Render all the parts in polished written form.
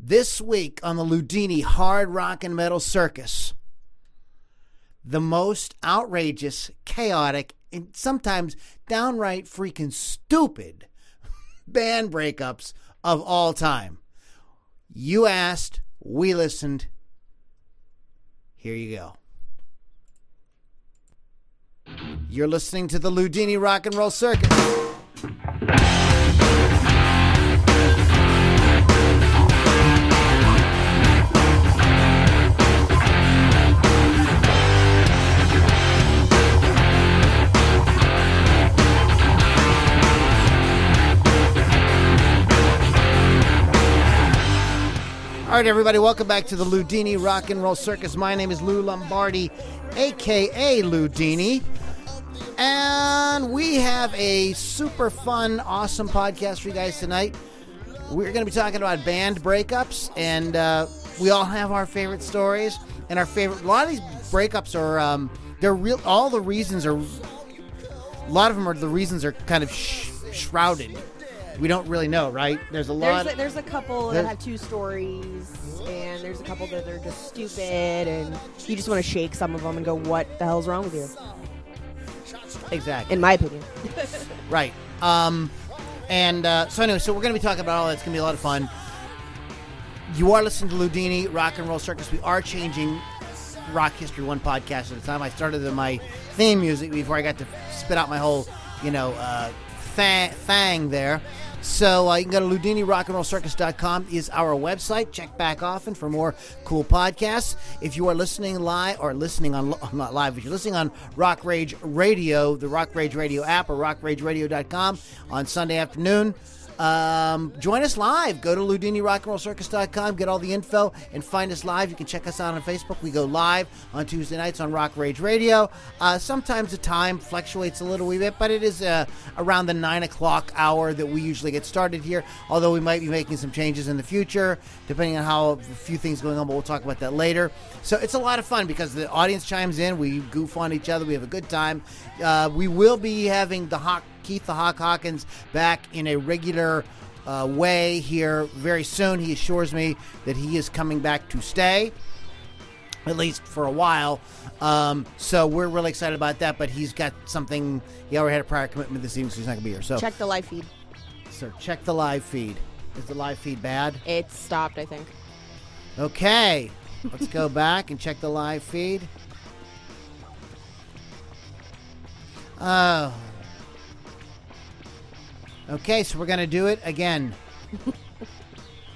This week on the Loudini Hard Rock and Metal Circus, the most outrageous, chaotic, and sometimes downright freaking stupid band breakups of all time. You asked, we listened. Here you go. You're listening to the Loudini Rock and Roll Circus. All right, everybody, welcome back to the Loudini Rock and Roll Circus. My name is Lou Lombardi, a.k.a. Loudini, and we have a super fun, awesome podcast for you guys tonight. We're going to be talking about band breakups, and we all have our favorite stories, and a lot of these breakups are, they're real, all the reasons are, a lot of them are, the reasons are kind of shrouded. We don't really know, right? There's a couple that have two stories, and there's a couple that are just stupid, and you just want to shake some of them and go, what the hell's wrong with you? Exactly. In my opinion. Right. So anyway, so we're going to be talking about all that. It's going to be a lot of fun. You are listening to Loudini Rock and Roll Circus. We are changing rock history one podcast at a time. I started my theme music before I got to spit out my whole, thang there. So you can go to LoudiniRockandRollCircus.com is our website. Check back often for more cool podcasts. If you are listening live or listening on, not live, if you're listening on Rock Rage Radio, the Rock Rage Radio app or rockrageradio.com on Sunday afternoon, join us live. Go to LoudiniRockandRollCircus.com, get all the info, and find us live. You can check us out on Facebook. We go live on Tuesday nights on Rock Rage Radio. Sometimes the time fluctuates a little wee bit, but it is around the 9 o'clock hour that we usually get started here, although we might be making some changes in the future, depending on how a few things going on, but we'll talk about that later. So it's a lot of fun because the audience chimes in. We goof on each other. We have a good time. We will be having Keith the Hawk Hawkins back in a regular way here very soon. He assures me that he is coming back to stay, at least for a while. So we're really excited about that, but he's got something. He already had a prior commitment this evening, so he's not going to be here. So check the live feed. So check the live feed. Is the live feed bad? It's stopped, I think. Okay. Let's go back and check the live feed. Oh. Okay, so we're going to do it again.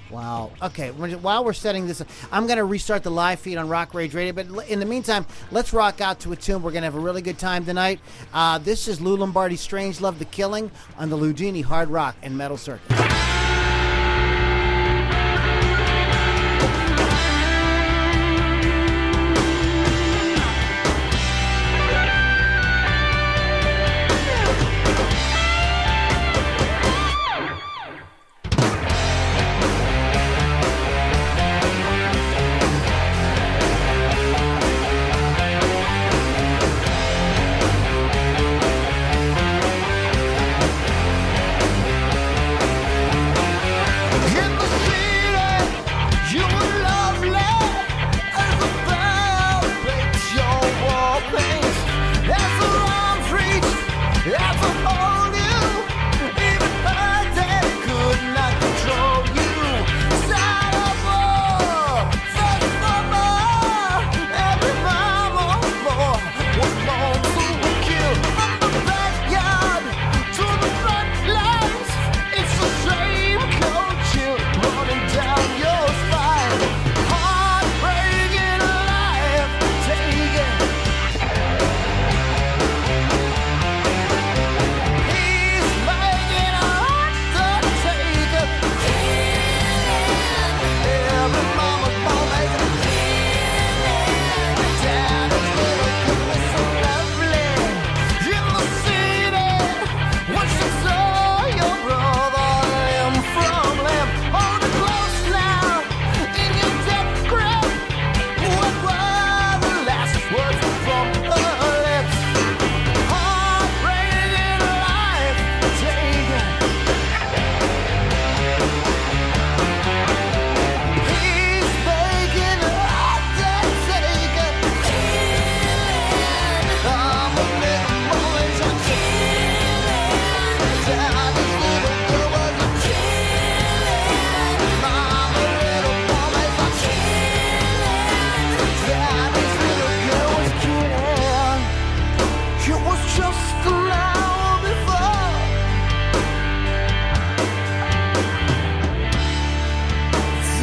Wow. Okay, while we're setting this up, I'm going to restart the live feed on Rock Rage Radio, but in the meantime, let's rock out to a tune. We're going to have a really good time tonight. This is Lou Lombardi's Strangelove, The Killing on the Loudini Hard Rock and Metal Circus.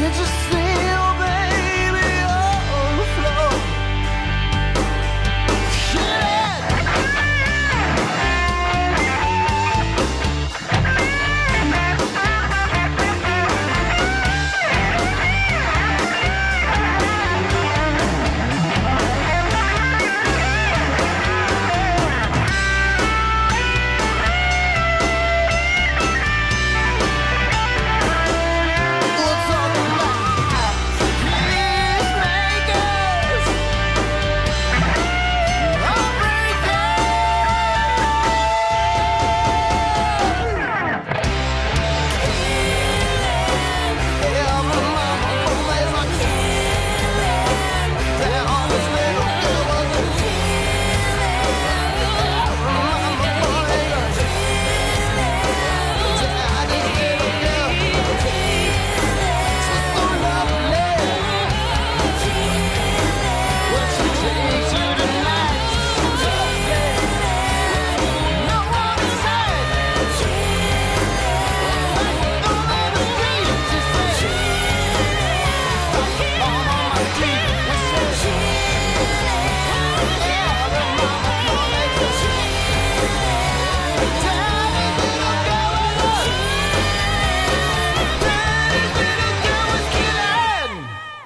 Did you feel, baby, on the floor?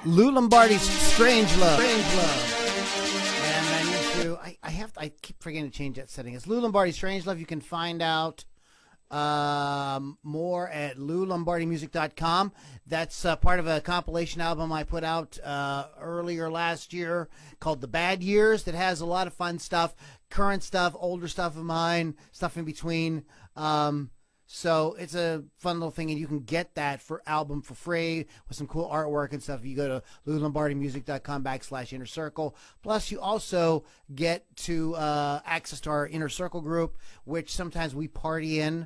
Lou Lombardi's Strangelove. And I need to, I keep forgetting to change that setting. It's Lou Lombardi's Strangelove. You can find out more at loulombardimusic.com. That's part of a compilation album I put out earlier last year called The Bad Years that has a lot of fun stuff, current stuff, older stuff of mine, stuff in between. So it's a fun little thing, and you can get that album for free with some cool artwork and stuff. You go to loulombardimusic.com/inner circle. Plus, you also get to access to our inner circle group, which sometimes we party in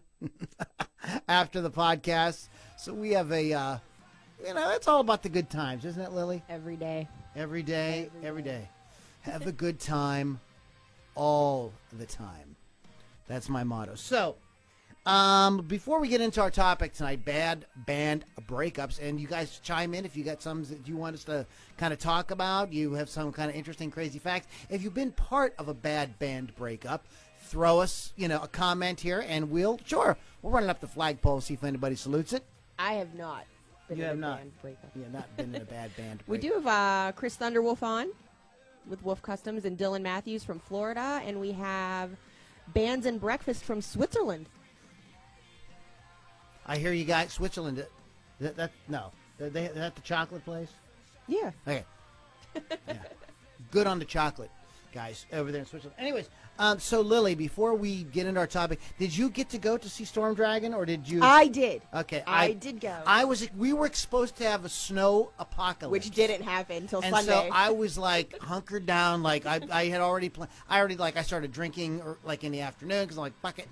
after the podcast. So we have a, it's all about the good times, isn't it, Lily? Every day. Every day. Every day. Have a good time all the time. That's my motto. So, before we get into our topic tonight, bad band breakups, and you guys chime in if you got some that you want us to kind of talk about. You have some kind of interesting, crazy facts. If you've been part of a bad band breakup, throw us, a comment here, and we'll run it up the flagpole, see if anybody salutes it. I have not been in a band breakup. You have not been in a bad band breakup. We do have Chris Thunderwolf on with Wolf Customs and Dylan Matthews from Florida, and we have Bands and Breakfast from Switzerland. I hear you guys, Switzerland. No, they at the chocolate place. Yeah. Okay. Yeah. Good on the chocolate, guys, over there in Switzerland. Anyways, so Lily, before we get into our topic, did you get to go to see Storm Dragon, or did you? I did. Okay, I did go. We were supposed to have a snow apocalypse, which didn't happen until Sunday. And so I was like hunkered down, like I had already planned. I started drinking in the afternoon because I'm like, fuck it.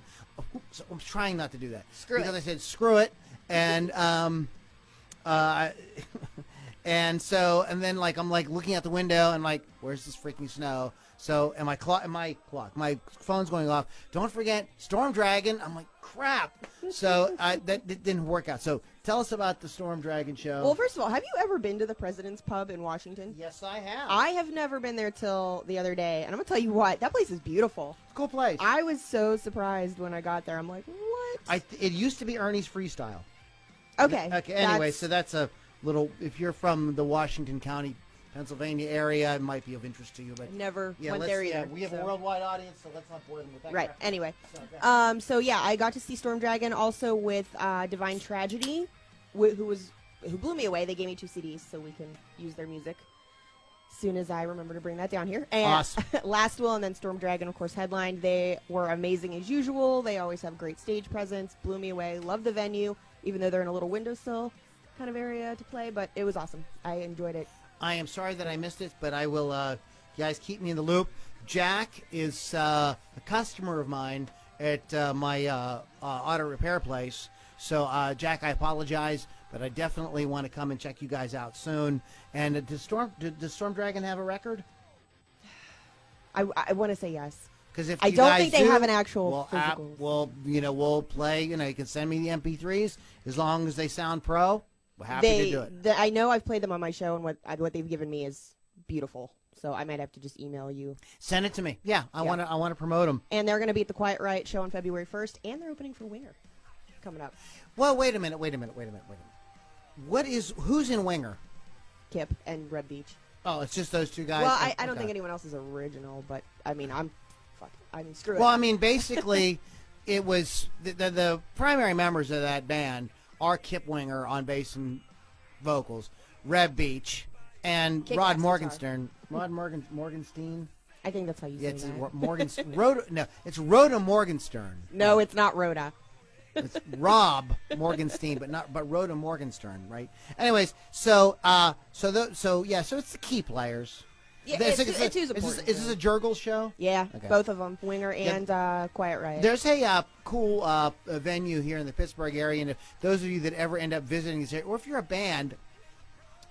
So I'm trying not to do that because I said screw it, and and then I'm looking out the window and where's this freaking snow? So and my phone's going off. Don't forget Storm Dragon. I'm like, crap. So that didn't work out. So tell us about the Storm Dragon show. Well, first of all, have you ever been to the President's Pub in Washington? Yes, I have. I have never been there till the other day, and I'm gonna tell you what, that place is beautiful. It's a cool place. I was so surprised when I got there. I'm like, what? It used to be Ernie's Freestyle. Okay. Okay. Anyway, so that's a little. If you're from the Washington County, Pennsylvania area, it might be of interest to you. But never went there either. Yeah, we have a worldwide audience, so let's not bore them with that. Right. Crap. Anyway, so yeah, I got to see Storm Dragon also with Divine Tragedy, who blew me away. They gave me 2 CDs so we can use their music. As soon as I remember to bring that down here. And awesome. Last Will and then Storm Dragon, of course, headlined. They were amazing as usual. They always have great stage presence. Blew me away. Love the venue, even though they're in a little windowsill kind of area to play. But it was awesome. I enjoyed it. I am sorry that I missed it, but I will, you guys keep me in the loop. Jack is a customer of mine at my auto repair place. So, Jack, I apologize, but I definitely want to come and check you guys out soon. And does Storm Dragon have a record? I want to say yes. Because if I don't think they have an actual physical. We'll play. You can send me the MP3s as long as they sound pro. happy to do it. I know I've played them on my show, and what they've given me is beautiful. So I might have to just email you. Send it to me. Yeah, I want to promote them. And they're going to be at the Quiet Riot show on February 1st, and they're opening for Winger coming up. Well, wait a minute. Who's in Winger? Kip and Red Beach. Oh, it's just those two guys? Well, I don't think anyone else is original, but I mean, screw it. Well, I mean, basically, it was the primary members of that band are Kip Winger on bass and vocals, Red Beach, and Rod Morgenstern. Morgenstein? I think that's how you say that. It's Rhoda Morgenstern. No, it's not Rhoda. It's Rob Morgenstein, but Rhoda Morgenstern, right? Anyways, so it's the key players. Yeah, it's important. Is this a Jurgle show? Yeah, okay. Both of them, Winger and Quiet Riot. There's a cool venue here in the Pittsburgh area, and if those of you that ever end up visiting this area, or if you're a band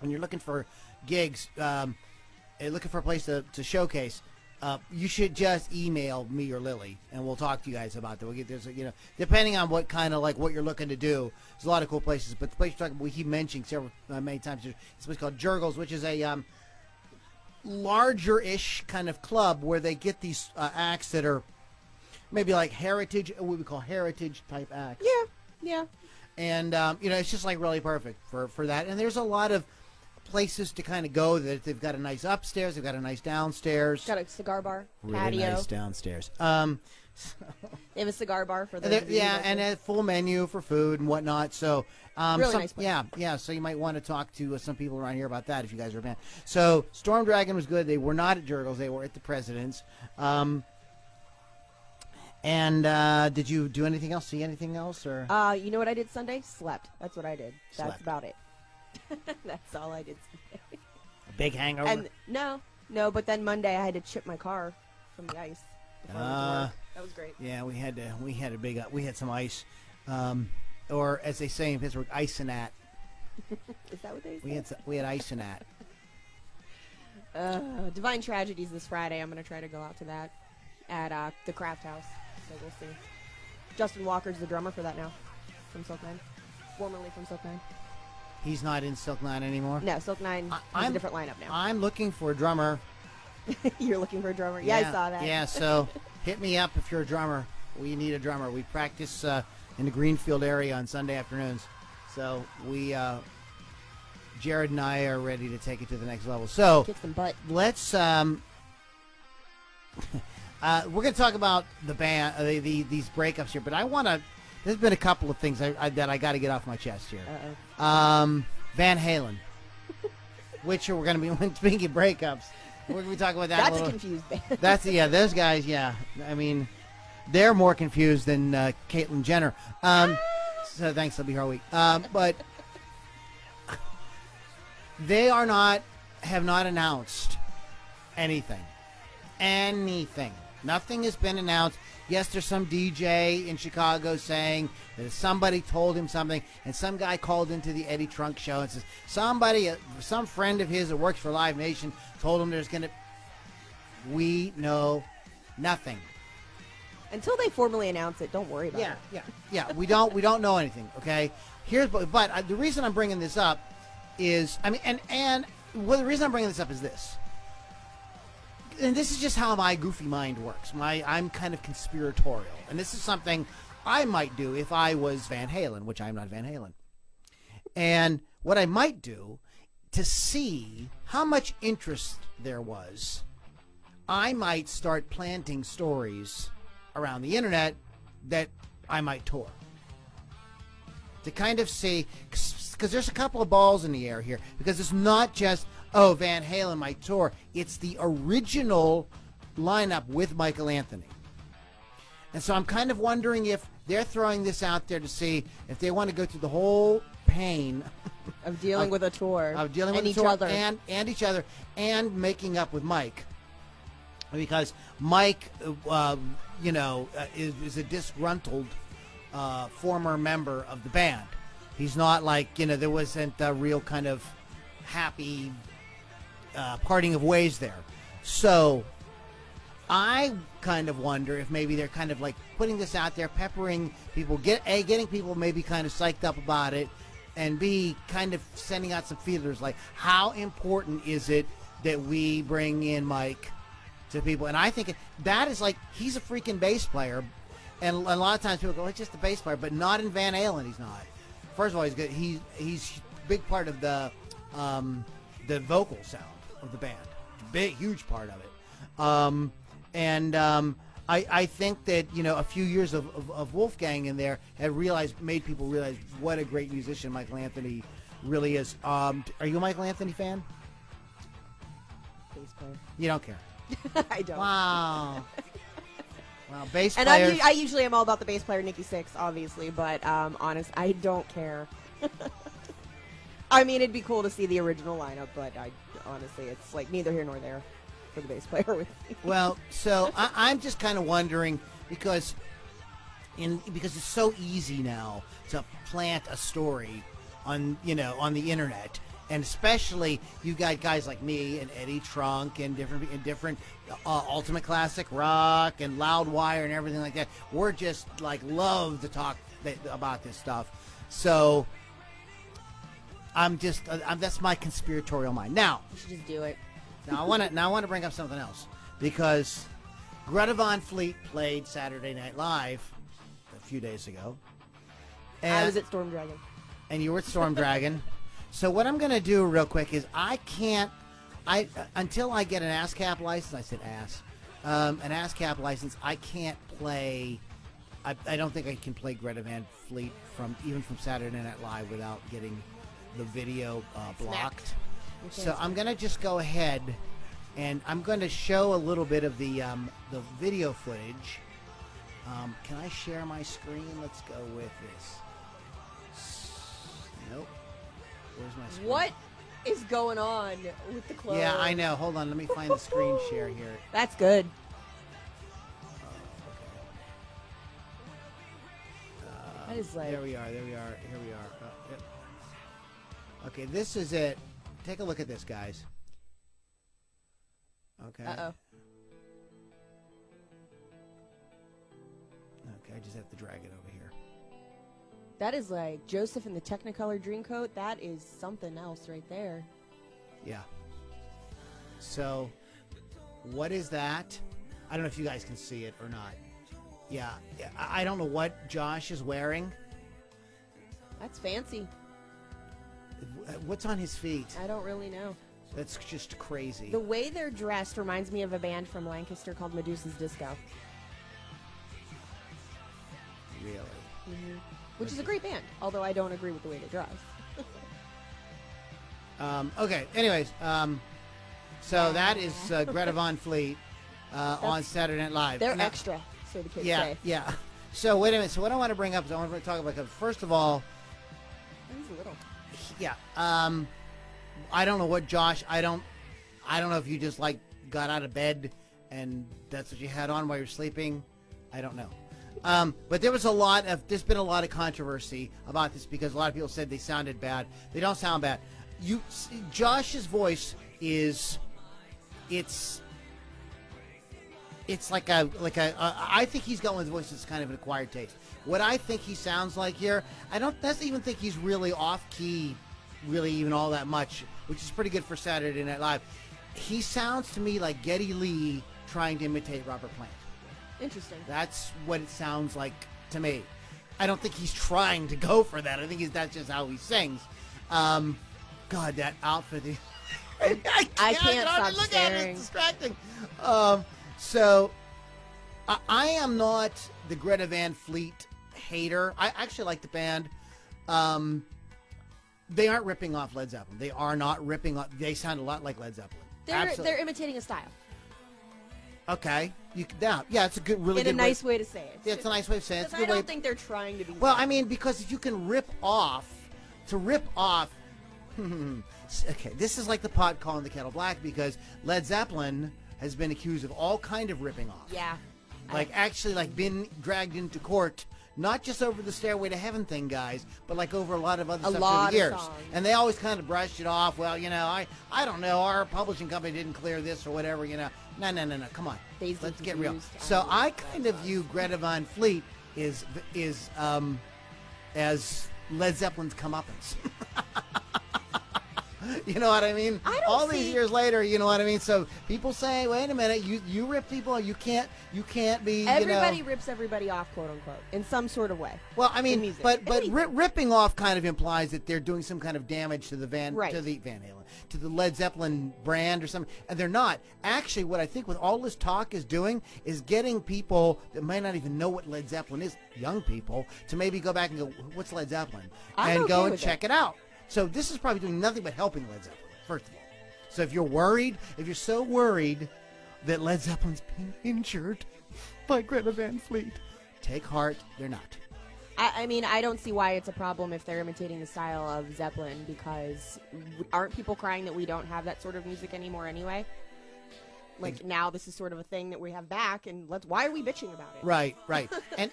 and you're looking for gigs, looking for a place to showcase, you should just email me or Lily, and we'll talk to you guys about that. Depending on what kind of what you're looking to do, there's a lot of cool places. But the place you're talking about, we keep mentioning many times. It's a place called Jurgles, which is a larger-ish kind of club where they get these acts that are maybe like heritage, what we call heritage type acts. Yeah. And it's just really perfect for that. And there's a lot of places to kind of go. That they've got a nice upstairs, they've got a nice downstairs, got a cigar bar, really patio, nice downstairs. They have a cigar bar for the and a full menu for food and whatnot. So really nice place. Yeah. So you might want to talk to some people around here about that if you guys are a fan. So Storm Dragon was good. They were not at Jurgles. They were at the President's. And did you do anything else? See anything else? Or you know what I did Sunday? Slept. That's what I did. That's about it. That's all I did Sunday. A big hangover? And no. But then Monday I had to chip my car from the ice. That was great. Yeah, we had some ice, or as they say in Pittsburgh, ice-and-at. Is that what they say? We had ice-and-at. Divine Tragedies this Friday. I'm going to try to go out to that at the Craft House. So we'll see. Justin Walker's the drummer for that now, from Silk 9, formerly from Silk 9. He's not in Silk 9 anymore? No, Silk 9 has a different lineup now. I'm looking for a drummer. You're looking for a drummer? Yeah, I saw that. Yeah, so hit me up if you're a drummer. We need a drummer. We practice in the Greenfield area on Sunday afternoons. So Jared and I are ready to take it to the next level. So kick some butt. Let's we're going to talk about the band, these breakups here, but I want to. There's been a couple of things that I got to get off my chest here. Van Halen, which we're going to be speaking of breakups. We're going to be talking about that. That's a confused band. Those guys. Yeah, I mean, they're more confused than Caitlyn Jenner. So thanks, they'll be here all week. But they have not announced anything. Nothing has been announced. Yes, there's some DJ in Chicago saying that somebody told him something, and some guy called into the Eddie Trunk show and says some friend of his that works for Live Nation told him there's going to. We know nothing until they formally announce it. Don't worry about it. Yeah. We don't know anything. Okay. But the reason I'm bringing this up is the reason I'm bringing this up is this. And this is just how my goofy mind works. I'm kind of conspiratorial. And this is something I might do if I was Van Halen, which I'm not Van Halen. And what I might do to see how much interest there was, I might start planting stories around the internet that I might tour. To kind of see, because there's a couple of balls in the air here. Because it's not just, Van Halen might tour. It's the original lineup with Michael Anthony. And so I'm kind of wondering if they're throwing this out there to see if they want to go through the whole pain of dealing with a tour. Of dealing with each other. And each other. And making up with Mike. Because Mike, is a disgruntled former member of the band. He's not there wasn't a real kind of happy parting of ways there. So I kind of wonder if maybe they're kind of putting this out there, peppering people, getting people maybe kind of psyched up about it, and B, kind of sending out some feelers, like how important is it that we bring in Mike to people? And I think that is like, he's a freaking bass player, and a lot of times people go, it's just a bass player, but not in Van Halen. He's not. First of all, he's good. He's a big part of the vocal sound of the band, huge part of it. I think that, you know, a few years of Wolfgang in there made people realize what a great musician Michael Anthony really is. Are you a Michael Anthony fan? Bass player. You don't care. I don't. Wow. Well, bass and players. I usually am all about the bass player Nikki Sixx, obviously, but honest, I don't care. I mean, it'd be cool to see the original lineup, but honestly, it's like neither here nor there for the bass player with me. Well, so I'm just kind of wondering because it's so easy now to plant a story on the internet, and especially you've got guys like me and Eddie Trunk and different Ultimate Classic Rock and Loudwire and everything like that. We're just like love to talk about this stuff. So that's my conspiratorial mind. Now You should just do it. Now I want to bring up something else, because Greta Van Fleet played Saturday Night Live a few days ago. And I was at Storm Dragon. And you were at Storm Dragon. So what I'm going to do real quick is until I get an ASCAP license, I said ass, an ASCAP license, I can't play, I don't think I can play Greta Van Fleet even from Saturday Night Live without getting the video blocked. So I'm going to just go ahead and I'm going to show a little bit of the video footage. Can I share my screen? Let's go with this. Nope. Where's my screen? What is going on with the clothes? Yeah, I know. Hold on. Let me find the screen share here. That's good. That is like... There we are. Here we are. Yep. Okay, this is it. Take a look at this, guys. Okay. Uh-oh. Okay, I just have to drag it over here. That is like Joseph in the Technicolor Dreamcoat. That is something else right there. Yeah. So, what is that? I don't know if you guys can see it or not. Yeah. I don't know what Josh is wearing. That's fancy. What's on his feet? I don't really know. That's just crazy. The way they're dressed reminds me of a band from Lancaster called Medusa's Disco. Really? Mm-hmm. Which is a great band, although I don't agree with the way they dress. Okay, anyways, so that is Greta Van Fleet on Saturday Night Live. They're extra, so the kids say. Yeah. So wait a minute. So what I want to bring up is I want to talk about, first of all, He's little. yeah. I don't know what Josh. I don't know if you just like got out of bed and that's what you had on while you're sleeping. I don't know. But there's been a lot of controversy about this because a lot of people said they sounded bad. They don't sound bad. Josh's voice it's like I think he's got one of the voices that's kind of an acquired taste. What I think he sounds like here, I don't even think he's really off key, really even all that much, which is pretty good for Saturday Night Live. He sounds to me like Geddy Lee trying to imitate Robert Plant. Interesting. That's what it sounds like to me. I don't think he's trying to go for that. I think that's just how he sings. God, that outfit. I can't stop look staring. at it. It's distracting. So, I am not the Greta Van Fleet hater. I actually like the band. They aren't ripping off Led Zeppelin. They are not ripping off. They sound a lot like Led Zeppelin. They're imitating a style. Okay. Yeah, it's a good, really good In a nice way to say it. Yeah, it's a nice way of saying it. It's a Because good I way. don't think they're trying to be. Well, I mean, because if you can rip off. Okay, this is like the pot calling the kettle black because Led Zeppelin has been accused of all kind of ripping off. Yeah. Actually been dragged into court, not just over the Stairway to Heaven thing, guys, but like over a lot of other stuff through the years. Songs. And they always kind of brushed it off. Well, I don't know, our publishing company didn't clear this or whatever, No, come on. Let's get real. So I kind of view Greta Van Fleet as Led Zeppelin's comeuppance. You know what I mean? All these years later, you know what I mean? So people say, wait a minute, you rip people, you can't be, Everybody rips everybody off, quote unquote, in some sort of way. Well, I mean, but ripping off kind of implies that they're doing some kind of damage to the Van Halen, to the Led Zeppelin brand or something, and they're not. Actually, what I think with all this talk is doing is getting people that might not even know what Led Zeppelin is, young people, to maybe go back and go, what's Led Zeppelin? And go and check it out. So this is probably doing nothing but helping Led Zeppelin, first of all. So if you're worried, if you're so worried that Led Zeppelin's being injured by Greta Van Fleet, take heart, they're not. I mean, I don't see why it's a problem if they're imitating the style of Zeppelin, because aren't people crying that we don't have that sort of music anymore anyway? Like, now this is sort of a thing that we have back, and why are we bitching about it? Right.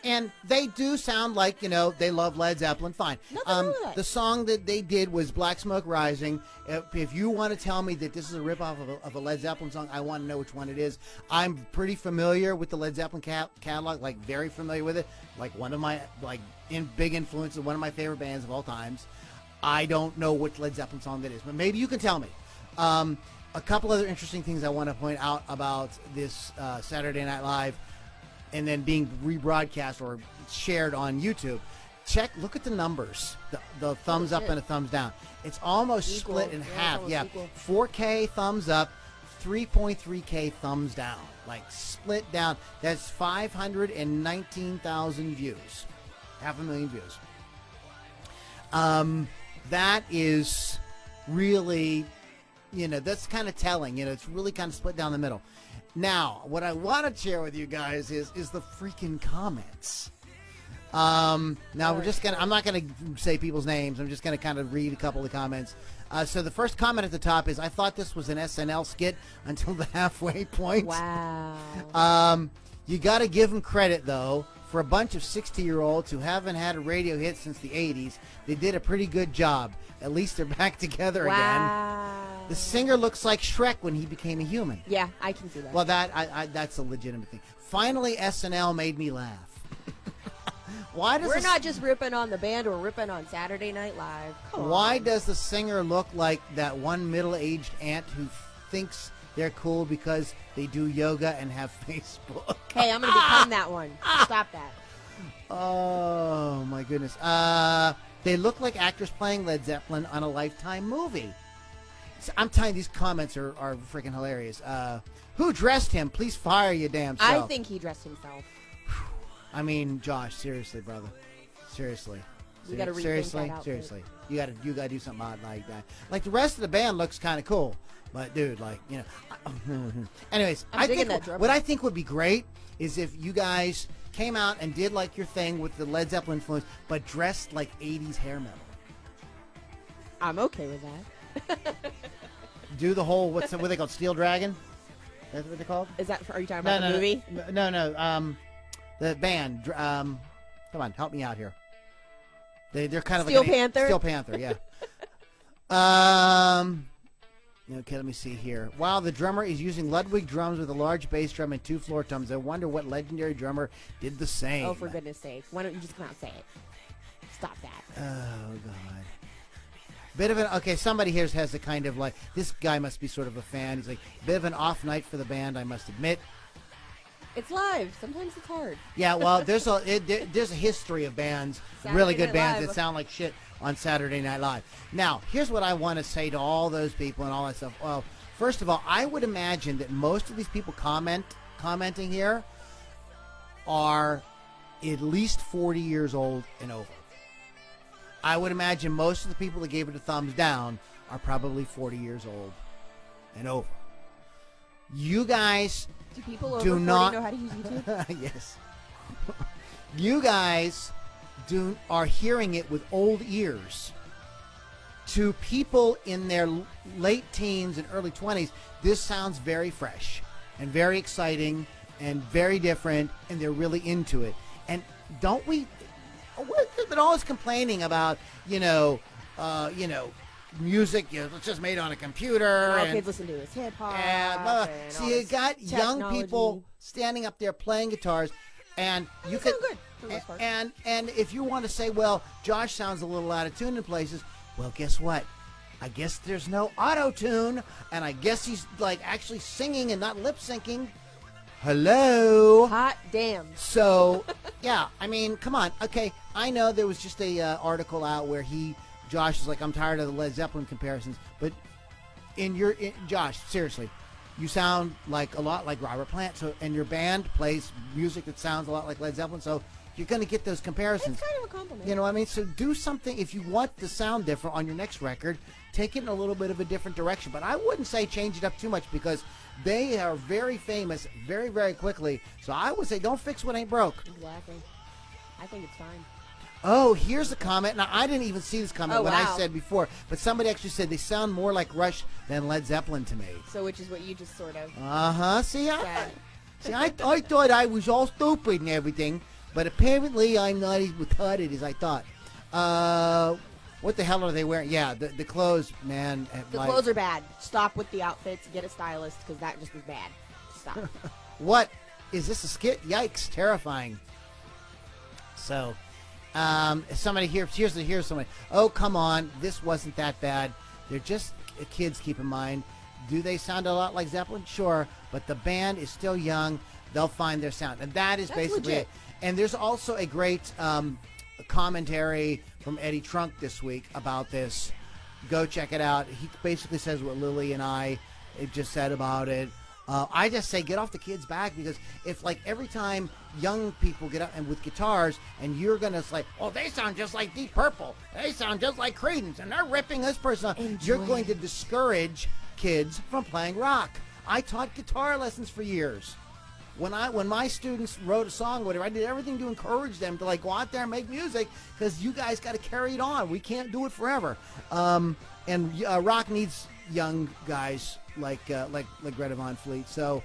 and they do sound like, they love Led Zeppelin. Fine. The song that they did was Black Smoke Rising. If you want to tell me that this is a ripoff of a Led Zeppelin song, I want to know which one it is. I'm pretty familiar with the Led Zeppelin catalog, like very familiar with it. Like one of my, big influences, one of my favorite bands of all times. I don't know which Led Zeppelin song that is, but maybe you can tell me. A couple other interesting things I want to point out about this Saturday Night Live and then being rebroadcast or shared on YouTube. Look at the numbers, the thumbs up and a thumbs down. It's almost split in half. Yeah, 4K thumbs up, 3.3K thumbs down. Like split down. That's 519,000 views. 500,000 views. That is really... that's kind of telling. It's really kind of split down the middle. Now, what I want to share with you guys is the freaking comments. Now, I'm not going to say people's names. I'm just going to kind of read a couple of comments. So the first comment at the top is, I thought this was an SNL skit until the halfway point. Wow. You got to give them credit, though. For a bunch of 60-year-olds who haven't had a radio hit since the 80s, they did a pretty good job. At least they're back together again. The singer looks like Shrek when he became a human. Yeah, I can see that. Well, that's a legitimate thing. Finally, SNL made me laugh. We're not just ripping on the band, we're ripping on Saturday Night Live. Why does the singer look like that one middle-aged aunt who thinks they're cool because they do yoga and have Facebook? Hey, I'm going to become that one. Stop that. Oh, my goodness. They look like actors playing Led Zeppelin on a Lifetime movie. I'm telling you, these comments are freaking hilarious. Who dressed him? Please fire your damn self. I think he dressed himself. I mean, Josh, seriously, brother. Seriously. We got to rethink that outfit. Seriously. You got to do something odd like that. Like, the rest of the band looks kind of cool. But, dude, anyways, what I think would be great is if you guys came out and did, your thing with the Led Zeppelin influence, but dressed like 80s hair metal. I'm okay with that. Do the whole, what they called, Steel Dragon? That's what they're called? Are you talking about the movie? No. The band. Come on, help me out here. They're kind of Steel Panther? Steel Panther, yeah. Okay, let me see here. Wow, the drummer is using Ludwig drums with a large bass drum and 2 floor toms. I wonder what legendary drummer did the same. Oh, for goodness sake. Why don't you just come out and say it? Stop that. Oh, God. Bit of an, somebody here has a kind of this guy must be sort of a fan. He's like, bit of an off night for the band, I must admit. It's live. Sometimes it's hard. Yeah, well, there's a history of bands, really good bands that sound like shit on Saturday Night Live. Now, here's what I want to say to all those people and all that stuff. Well, first of all, I would imagine that most of these people commenting here are at least 40 years old and over. I would imagine most of the people that gave it a thumbs down are probably 40 years old and over. You guys do people over do 40 not know how to use YouTube? Yes. You guys are hearing it with old ears. To people in their late teens and early 20s, this sounds very fresh and very exciting and very different, and they're really into it. And don't we? We've been always complaining about, music. It's just made on a computer. All kids listen to is hip hop. Yeah, so you got young people standing up there playing guitars, and for the most part. And if you want to say, well, Josh sounds a little out of tune in places, well, guess what? I guess there's no auto-tune, and I guess he's like actually singing and not lip-syncing. Hello. Hot damn. So, yeah, I mean, come on. Okay, I know there was just a article out where Josh is like, I'm tired of the Led Zeppelin comparisons, but Josh, seriously, you sound like a lot like Robert Plant, and your band plays music that sounds a lot like Led Zeppelin, so you're going to get those comparisons. It's kind of a compliment. You know what I mean? So do something, if you want to sound different on your next record, take it in a little bit of a different direction. But I wouldn't say change it up too much because they are very famous very, very quickly. So I would say don't fix what ain't broke. Exactly. I think it's fine. Oh, here's a comment. Now, I didn't even see this comment when I wow. said before, but somebody actually said they sound more like Rush than Led Zeppelin to me. So which is what you just sort of See, said. I thought I was all stupid and everything, but apparently I'm not as retarded as I thought. What the hell are they wearing? Yeah, the clothes, man. The clothes are bad. Stop with the outfits. Get a stylist because that just was bad. Stop. What? Is this a skit? Yikes, terrifying. So, somebody here's somebody. Oh, come on. This wasn't that bad. They're just kids, keep in mind. Do they sound a lot like Zeppelin? Sure, but the band is still young. They'll find their sound. And that's basically legit. it. And there's also a great commentary from Eddie Trunk this week about this. Go check it out. He basically says what Lily and I just said about it. I just say get off the kids' back, because if like every time young people get up and with guitars and you're going to say, oh, they sound just like Deep Purple, they sound just like Creedence, and they're ripping this person off, you're going to discourage kids from playing rock. I taught guitar lessons for years. When my students wrote a song or whatever, I did everything to encourage them to like go out there and make music, because you guys got to carry it on. We can't do it forever. And rock needs young guys like Greta Van Fleet. So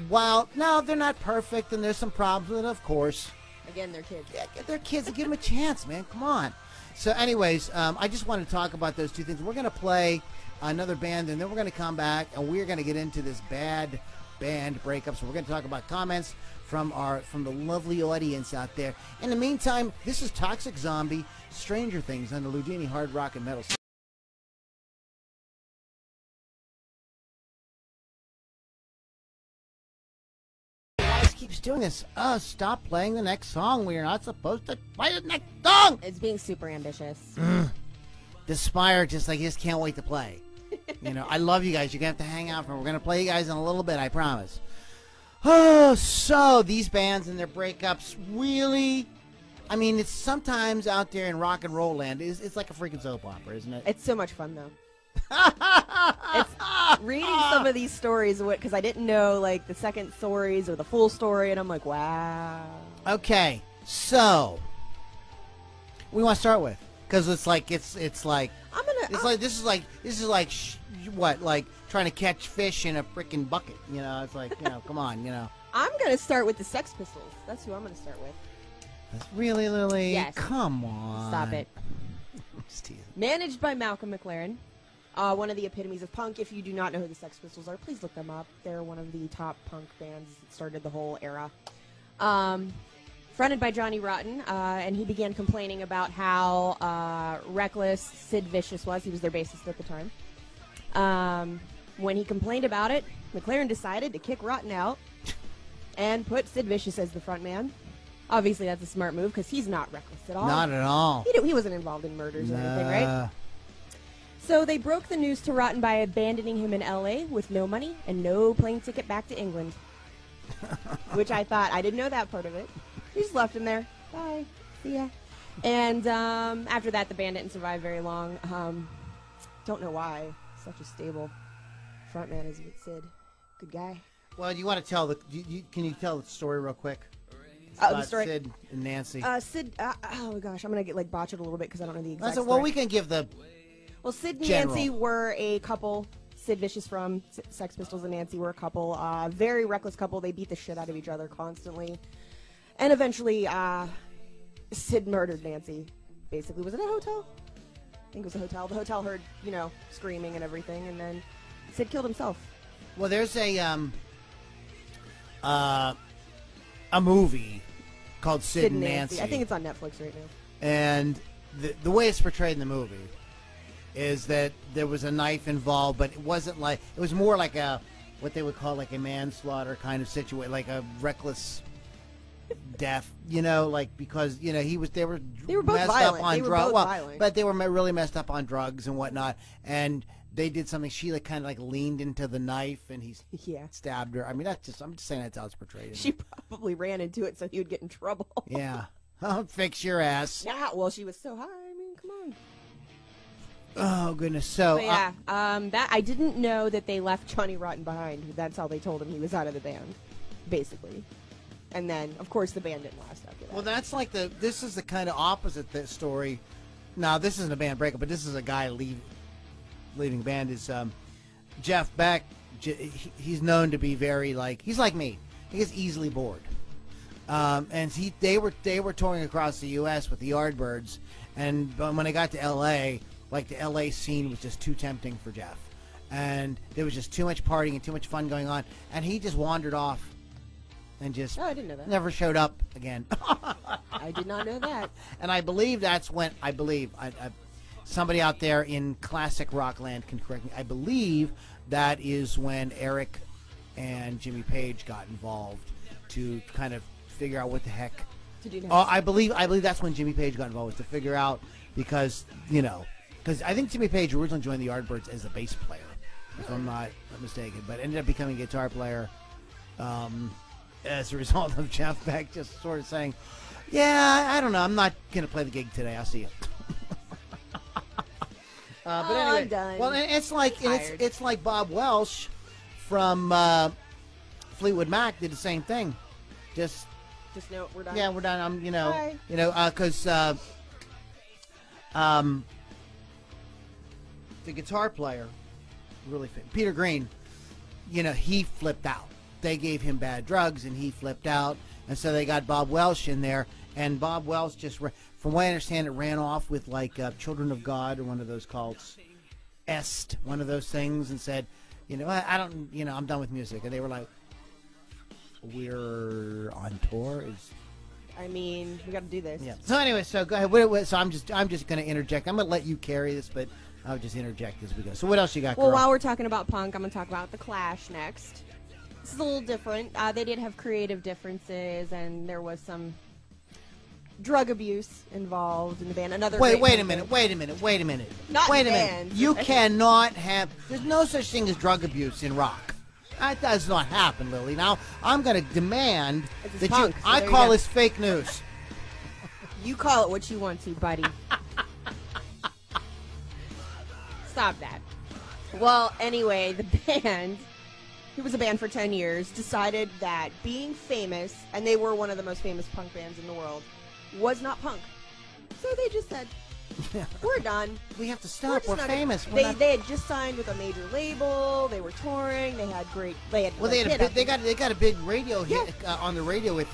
while now they're not perfect and there's some problems with it, of course. Again, they're kids. Yeah, they're kids. Give them a chance, man. Come on. So anyways, I just wanted to talk about those two things. We're going to play another band, and then we're going to come back, and we're going to get into this bad band breakup. So we're going to talk about comments from the lovely audience out there. In the meantime, this is Toxic Zombie, Stranger Things on the Loudini Hard Rock and Metal. Keeps doing this. Stop playing the next song. We are not supposed to play the next song. It's being super ambitious. Despyre just can't wait to play. You know, I love you guys. You're gonna have to hang out for. We're gonna play you guys in a little bit, I promise. Oh, so these bands and their breakups really. I mean, it's sometimes out there in rock and roll land. It's like a freaking soap opera, isn't it? It's so much fun though. It's reading some of these stories because I didn't know like the second stories or the full story, and I'm like, wow. Okay, so we want to start with, because it's like this is like what, like trying to catch fish in a freaking bucket. You know, it's like, you know, come on, you know. I'm gonna start with the Sex Pistols. That's who I'm gonna start with. Really, Lily? Yes. Come on. Stop it. Steve. Managed by Malcolm McLaren. One of the epitomes of punk. If you do not know who the Sex Pistols are, please look them up. They're one of the top punk bands that started the whole era. Fronted by Johnny Rotten, and he began complaining about how reckless Sid Vicious was. He was their bassist at the time. When he complained about it, McLaren decided to kick Rotten out and put Sid Vicious as the front man. Obviously, that's a smart move because he's not reckless at all. Not at all. He wasn't involved in murders or anything, right? So they broke the news to Rotten by abandoning him in L.A. with no money and no plane ticket back to England. Which I thought, I didn't know that part of it. He just left him there. Bye. See ya. And after that, the band didn't survive very long. Don't know why. Such a stable frontman as Sid. Good guy. Well, you want to tell can you tell the story real quick? The story. Sid and Nancy. Sid. Oh gosh, I'm gonna botch it a little bit because I don't know the exact. Well, story. we can give the. Well, Sid and general. Nancy were a couple. Sid Vicious from Sex Pistols and Nancy were a couple. Very reckless couple. They beat the shit out of each other constantly. And eventually, Sid murdered Nancy. Basically, was it a hotel? I think it was a hotel. The hotel heard, screaming and everything, and then Sid killed himself. Well, there's a movie called Sid and Nancy. I think it's on Netflix right now. And the way it's portrayed in the movie is that there was a knife involved, but it wasn't like, it was more like a, what they would call like a manslaughter kind of situation, like a reckless death, you know, like, because, you know, they were both messed violent. up on They were drugs. both violent. But they were really messed up on drugs and whatnot. And they did something. She like kind of like leaned into the knife, and he stabbed her. I mean, I'm just saying that's how it's portrayed. She probably ran into it so he would get in trouble. Yeah. I'll fix your ass. Yeah, well, she was so high. I mean, come on. Oh, goodness. So, yeah, that I didn't know that they left Johnny Rotten behind. That's how they told him he was out of the band, basically. And then, of course, the band didn't last after that. Well, that's like this is the kind of opposite story. Now, this isn't a band breakup, but this is a guy leaving the band. Is Jeff Beck. He's known to be very he's like me. He gets easily bored. And they were touring across the U.S. with the Yardbirds, and when they got to L.A., like the L.A. scene was just too tempting for Jeff, and there was just too much partying and too much fun going on, and he just wandered off, and just I didn't know that. Never showed up again. I did not know that. And I believe that's when somebody out there in classic rock land can correct me. I believe that is when Eric and Jimmy Page got involved to kind of figure out what the heck to do next. I believe that's when Jimmy Page got involved, was to figure out, because I think Jimmy Page originally joined the Yardbirds as a bass player, if I'm not mistaken, but ended up becoming a guitar player as a result of Jeff Beck just sort of saying, yeah, I don't know, I'm not going to play the gig today, I'll see you. But anyway, I'm done. well, it's like Bob Welsh from Fleetwood Mac did the same thing. Just no, we're done. Yeah, we're done. Bye. Because the guitar player, really fit, Peter Green, he flipped out. They gave him bad drugs, and he flipped out, and so they got Bob Welsh in there, and Bob Welsh just, from what I understand, it ran off with Children of God or one of those cults, one of those things, and said, I don't, I'm done with music, and they were like, we're on tour. We got to do this. Yeah. So anyway, so go ahead. So I'm just going to interject. I'm going to let you carry this, but I'll just interject as we go. So what else you got, Well, girl? while we're talking about punk, I'm going to talk about The Clash next. This is a little different. They did have creative differences, and there was some drug abuse involved in the band. Wait a minute. Not wait in a minute. bands. You cannot have. There's no such thing as drug abuse in rock. That does not happen, Lily. Now I'm going to demand that punk, so I there you call go. this fake news. You call it what you want to, buddy. Stop that. Well, anyway, the band, who was a band for 10 years, decided that being famous, and they were one of the most famous punk bands in the world, was not punk. So they just said, we're done. We have to stop. We're not famous. They had just signed with a major label. They were touring. They had great. They got a big radio hit on the radio with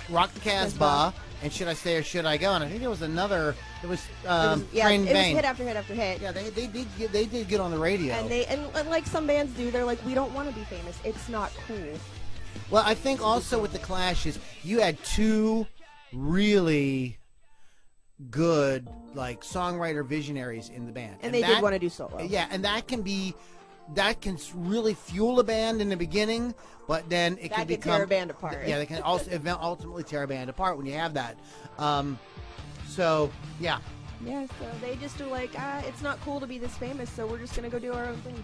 Rock the Casbah and Should I Stay or Should I Go? And I think there was another. It was Train it was Bane. hit after hit after hit. Yeah, they did get on the radio. And like some bands do, they're like, we don't want to be famous. It's not cool. Well, I think also with the Clash is you had two really good songwriter visionaries in the band, and they did want to do solo. Yeah, and that can really fuel a band in the beginning, but then it can become tear a band apart. Yeah, they can also ultimately tear a band apart when you have that. So yeah. Yeah, so they just are like, it's not cool to be this famous, so we're just gonna go do our own thing.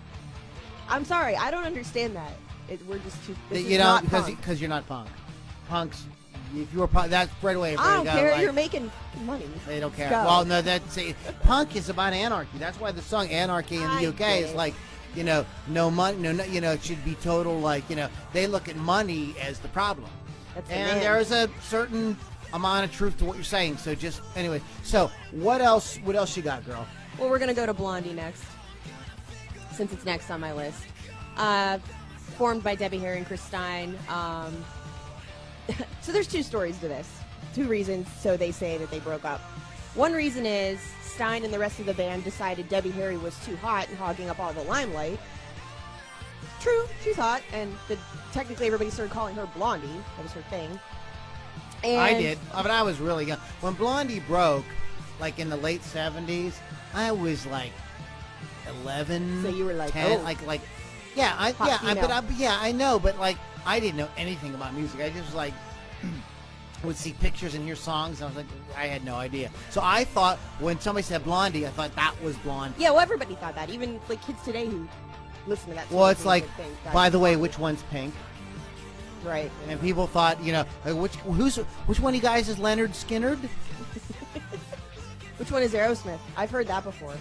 I'm sorry, I don't understand that. We're just too. Because you're not punk. Punks. If you were punk, that's right away. I don't care. You're making money. They don't care. Well, no, punk is about anarchy. That's why the song "Anarchy" in the UK is like, no money, it should be total. They look at money as the problem, and there is a certain amount of truth to what you're saying. So just anyway. So what else? What else you got, girl? Well, we're gonna go to Blondie next, since it's next on my list. Formed by Debbie Harry and Chris Stein. So there's two stories to this. Two reasons, so they say that they broke up. One reason is Stein and the rest of the band decided Debbie Harry was too hot and hogging up all the limelight. True, she's hot, and technically everybody started calling her Blondie. That was her thing. And I did, but I was really young. When Blondie broke, like in the late 70s, I was like 11. So you were like, 10, oh. like, yeah, I know, but like, I didn't know anything about music. I just like would see pictures and hear songs, and I was like, I had no idea. So I thought when somebody said Blondie, I thought that was Blondie. Yeah, well, everybody thought that. Even like kids today who listen to that. Well, it's like, by the way, which one's Pink? Right. And people thought, you know, which one of you guys is Leonard Skinnerd? Which one is Aerosmith? I've heard that before.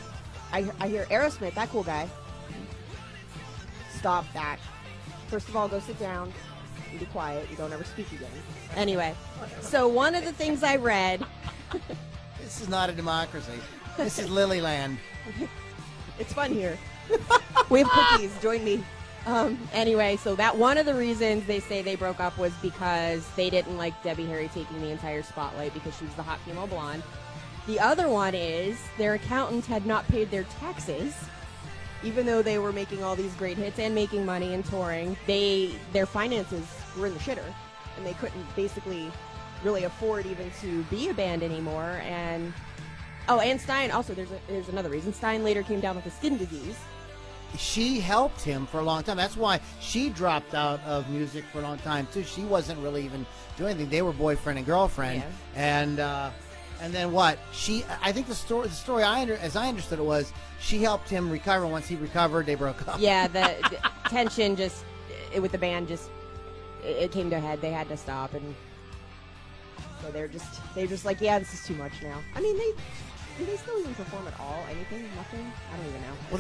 I hear Aerosmith, that cool guy. Stop that. First of all, go sit down and be quiet. You don't ever speak again. Anyway, so one of the things I read. This is not a democracy. This is Lilyland. It's fun here. We have cookies. Join me. Anyway, so that one of the reasons they say they broke up was because they didn't like Debbie Harry taking the entire spotlight because she was the hot female blonde. The other one is their accountant had not paid their taxes, even though they were making all these great hits and making money and touring. Their finances were in the shitter, and they couldn't basically really afford even to be a band anymore. And Stein also, there's another reason. Stein later came down with a skin disease. She helped him for a long time. That's why she dropped out of music for a long time too. She wasn't really even doing anything. They were boyfriend and girlfriend, yeah. And then what? I think the story as I understood it was she helped him recover. Once he recovered, they broke up. Yeah, the tension with the band it came to a head. They had to stop, and so they're just like, yeah, this is too much now. I mean, do they still even perform at all? Anything? Nothing? I don't even know. Well,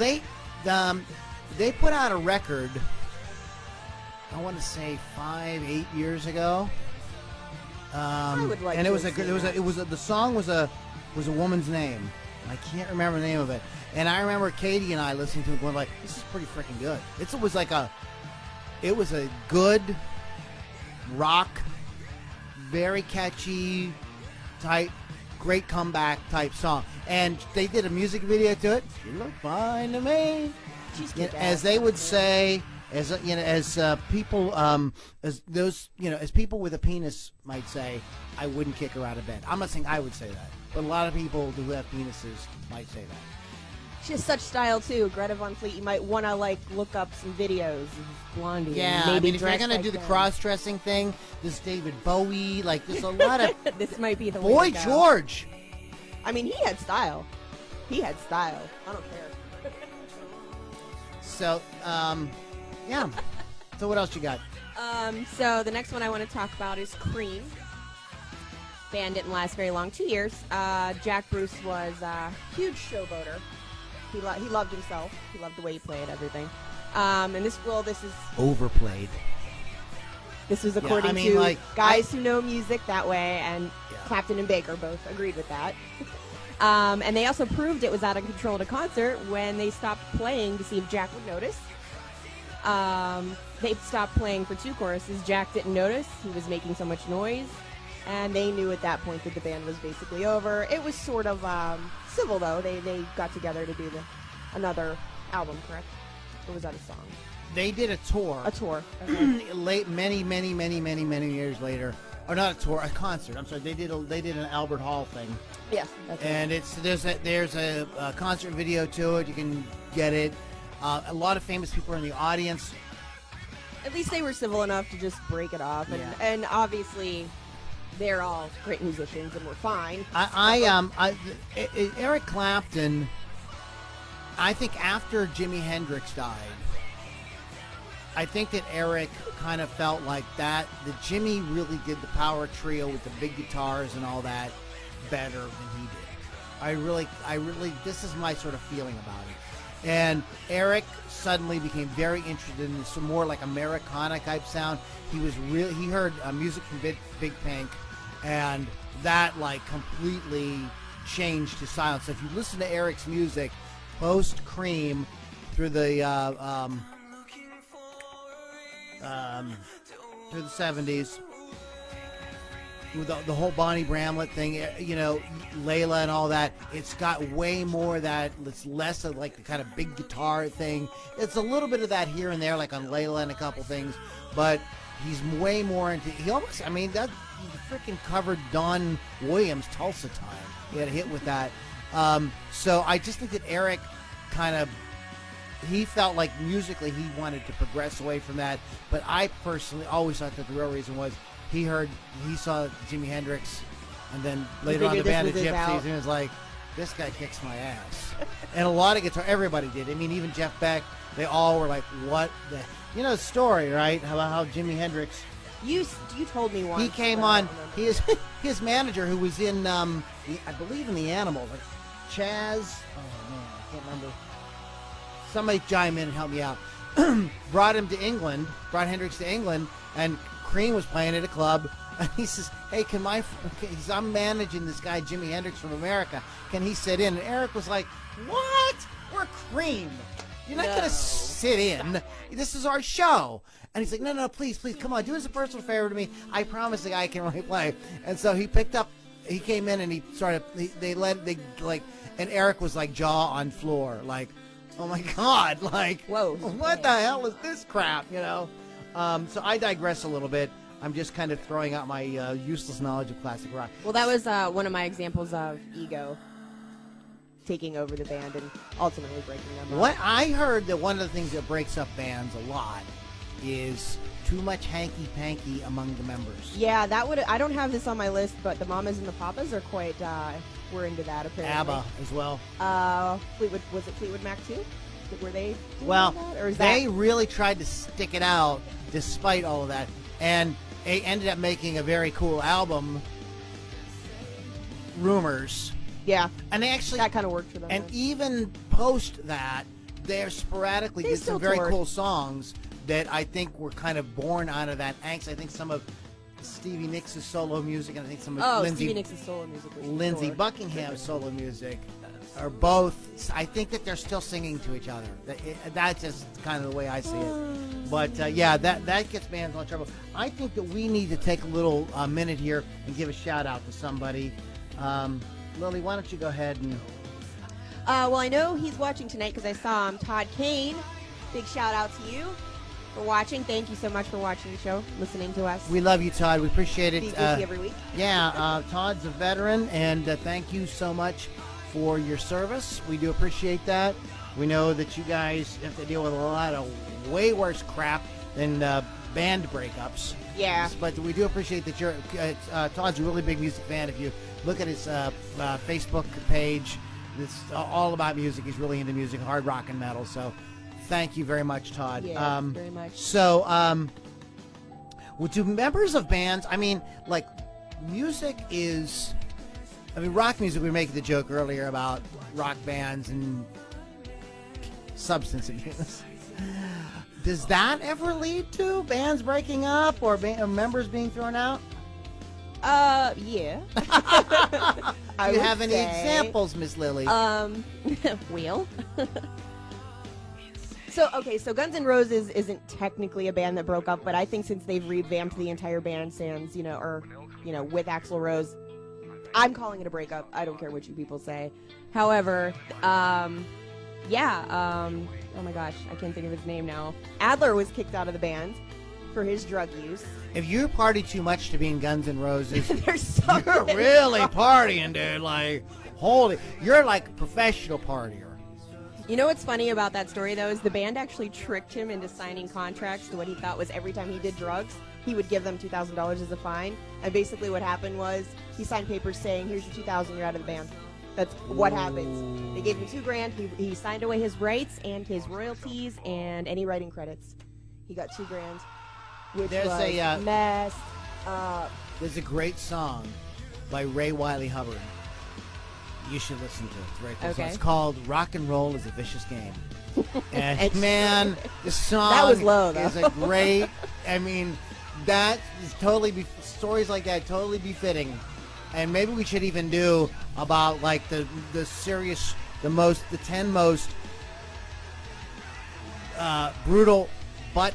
they put out a record, I want to say 5-8 years ago. I would like and to the song was a woman's name. I can't remember the name of it. And I remember Katie and I listening to it going like, this is pretty freaking good. It was a good rock, very catchy type, great comeback type song. And they did a music video to it. You look fine to me. As they would say, as people with a penis might say, I wouldn't kick her out of bed. I'm not saying I would say that, but a lot of people who have penises might say that. She has such style too. Greta Van Fleet. You might want to look up some videos of Blondie. Yeah, and maybe if you're gonna do the cross-dressing thing, this David Bowie, there's a lot of. This might be the Boy way to go. George. I mean, he had style. I don't care. So, yeah. So what else you got? So the next one I want to talk about is Cream. Band didn't last very long, 2 years. Jack Bruce was a huge showboater. He loved himself. He loved the way he played everything. And this is overplayed. This was according to guys who know music that way, and Clapton and Baker both agreed with that. And they also proved it was out of control at a concert when they stopped playing to see if Jack would notice. They stopped playing for 2 choruses. Jack didn't notice. He was making so much noise. And they knew at that point that the band was basically over. It was sort of civil, though. They got together to do another album, correct? Or was that a song? They did a tour. Okay. many years later. Or not a tour, a concert. I'm sorry. They did an Albert Hall thing. Yes. That's and right. there's a concert video to it. You can get it. A lot of famous people are in the audience. At least they were civil enough to just break it off, and obviously they're all great musicians and we're fine. Eric Clapton, I think after Jimi Hendrix died, I think that Eric kind of felt like that Jimmy really did the power trio with the big guitars and all that better than he did. I really, this is my sort of feeling about it. And Eric suddenly became very interested in some more like Americana type sound. He heard music from Big Pink, and that completely changed his silence. So if you listen to Eric's music post Cream through the 70s, the whole Bonnie Bramlett thing, you know, Layla and all that, it's got way more of that. It's less of like the kind of big guitar thing. It's a little bit of that here and there, like on Layla and a couple things, but he's way more into. He almost, I mean, that he freaking covered Don Williams' Tulsa Time. He had a hit with that. So I just think that Eric kind of. He felt like musically he wanted to progress away from that, but I personally always thought that the real reason was he saw Jimi Hendrix, and then later on the Band of Gypsies, and he was like, this guy kicks my ass. And a lot of everybody did. I mean, even Jeff Beck, they all were like, what the, you know the story, right? How Jimi Hendrix. You told me once. He came on, his manager who was in, I believe in the Animals, like Chaz, oh man, I can't remember. Somebody chime in and help me out. Brought Hendrix to England, and Cream was playing at a club, and he says, hey, I'm managing this guy, Jimi Hendrix from America. Can he sit in? And Eric was like, what? We're Cream. You're not going to sit in. This is our show. And he's like, no, please, come on. Do us a personal favor to me. I promise the guy can really play. And so he came in and he started, and Eric was like jaw on floor, like, oh my God, like, whoa, what the hell is this crap, you know? So I digress a little bit. I'm just kind of throwing out my useless knowledge of classic rock. Well, that was one of my examples of ego taking over the band and ultimately breaking them up. What I heard that one of the things that breaks up bands a lot is too much hanky-panky among the members. Yeah, I don't have this on my list, but the Mamas and the Papas are quite, we're into that apparently. ABBA as well. Was it Fleetwood Mac too? Were they doing well, that? Or is they that... really tried to stick it out despite all of that, and they ended up making a very cool album, Rumors. Yeah, and they actually that kind of worked for them. And even post that, they sporadically did some very cool songs that I think were kind of born out of that angst. I think some of Stevie Nicks' solo music, and I think some of Stevie Nicks' solo music was Lindsey Buckingham's solo music are both. I think that they're still singing to each other. That's just kind of the way I see it. But yeah, that gets bands in trouble. I think that we need to take a little minute here and give a shout out to somebody. Lily, why don't you go ahead and... well, I know he's watching tonight because I saw him. Todd Kane, big shout out to you for watching. Thank you so much for watching the show, listening to us. We love you, Todd. We appreciate it. He's busy every week. Yeah, Todd's a veteran, and thank you so much for your service. We do appreciate that. We know that you guys have to deal with a lot of way worse crap than band breakups. Yeah. But we do appreciate that you're... Todd's a really big music fan. If you look at his Facebook page, it's all about music. He's really into music, hard rock and metal. So thank you very much, Todd. Yeah, very much. So, well, do members of bands, I mean, like, music is... I mean, rock music, we were making the joke earlier about rock bands and substance abuse. Does that ever lead to bands breaking up or members being thrown out? Yeah. Do you have any examples, Miss Lily? Wheel. So Guns N' Roses isn't technically a band that broke up, but I think since they've revamped the entire band sans, with Axl Rose, I'm calling it a breakup. I don't care what you people say. However, oh my gosh, I can't think of his name now. Adler was kicked out of the band for his drug use. If you party too much to be in Guns N' Roses, you're really partying, dude. Like, you're like a professional partier. You know what's funny about that story, though, is the band actually tricked him into signing contracts to what he thought was every time he did drugs, he would give them $2,000 as a fine. And basically what happened was he signed papers saying, here's your $2,000, you're out of the band. That's what happens. They gave him $2,000. He signed away his rights and his royalties and any writing credits. He got $2,000, which was messed up. There's a great song by Ray Wiley Hubbard. You should listen to it. It's very cool. Okay. So it's called "Rock and Roll is a Vicious Game." And man, the song that was low, though. is a great. I mean, that is totally stories like that totally befitting. And maybe we should even do about like the serious, the 10 most brutal butt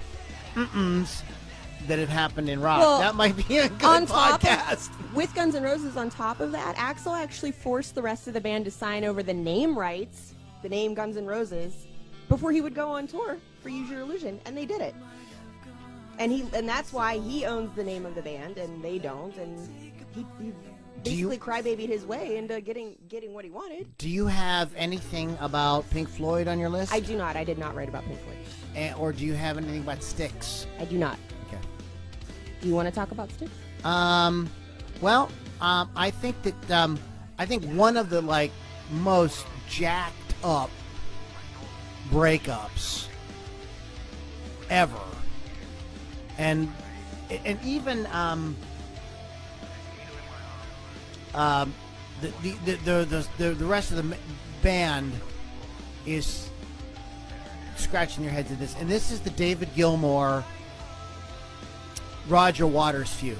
that have happened in rock. Well, That might be a good on top podcast. With Guns N' Roses on top of that, Axl actually forced the rest of the band to sign over the name rights, the name Guns N' Roses, before he would go on tour for Use Your Illusion, and they did it. And that's why he owns the name of the band, and they don't, and he basically crybabied his way into getting what he wanted. Do you have anything about Pink Floyd on your list? I do not. I did not write about Pink Floyd. Or do you have anything about Styx? I do not. Okay. Do you want to talk about Styx? Well, I think that I think one of the most jacked up breakups ever, and even the rest of the band is scratching their heads at this, and this is the David Gilmour Roger Waters feud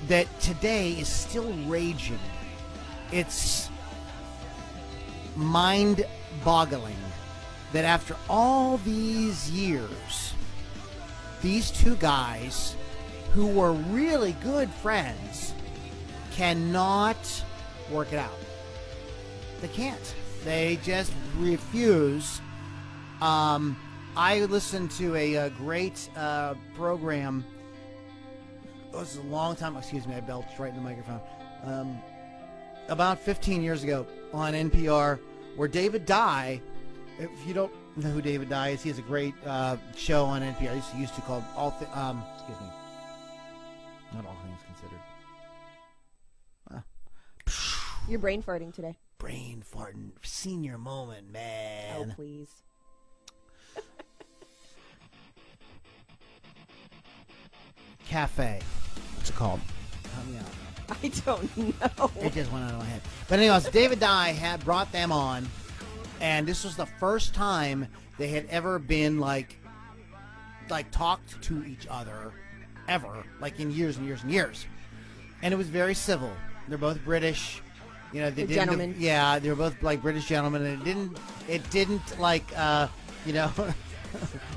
that today is still raging. It's mind-boggling that after all these years, these two guys who were really good friends cannot work it out. They can't. They just refuse. I listened to a great program. Oh, this is a long time. Excuse me, I belched right in the microphone. About 15 years ago on NPR, where David Dye, if you don't know who David Dye is, he has a great show on NPR. He used to called excuse me, not All Things Considered. You're brain farting today. Brain farting, senior moment, man. Oh, please. Cafe. What's it called? Help me out. I don't know. It just went out of my head. But anyways, David Dye had brought them on, and this was the first time they had ever been like talked to each other, ever, like in years and years and years. And it was very civil. They're both British. You know, they didn't. Gentlemen. Yeah, they were both like British gentlemen, and it didn't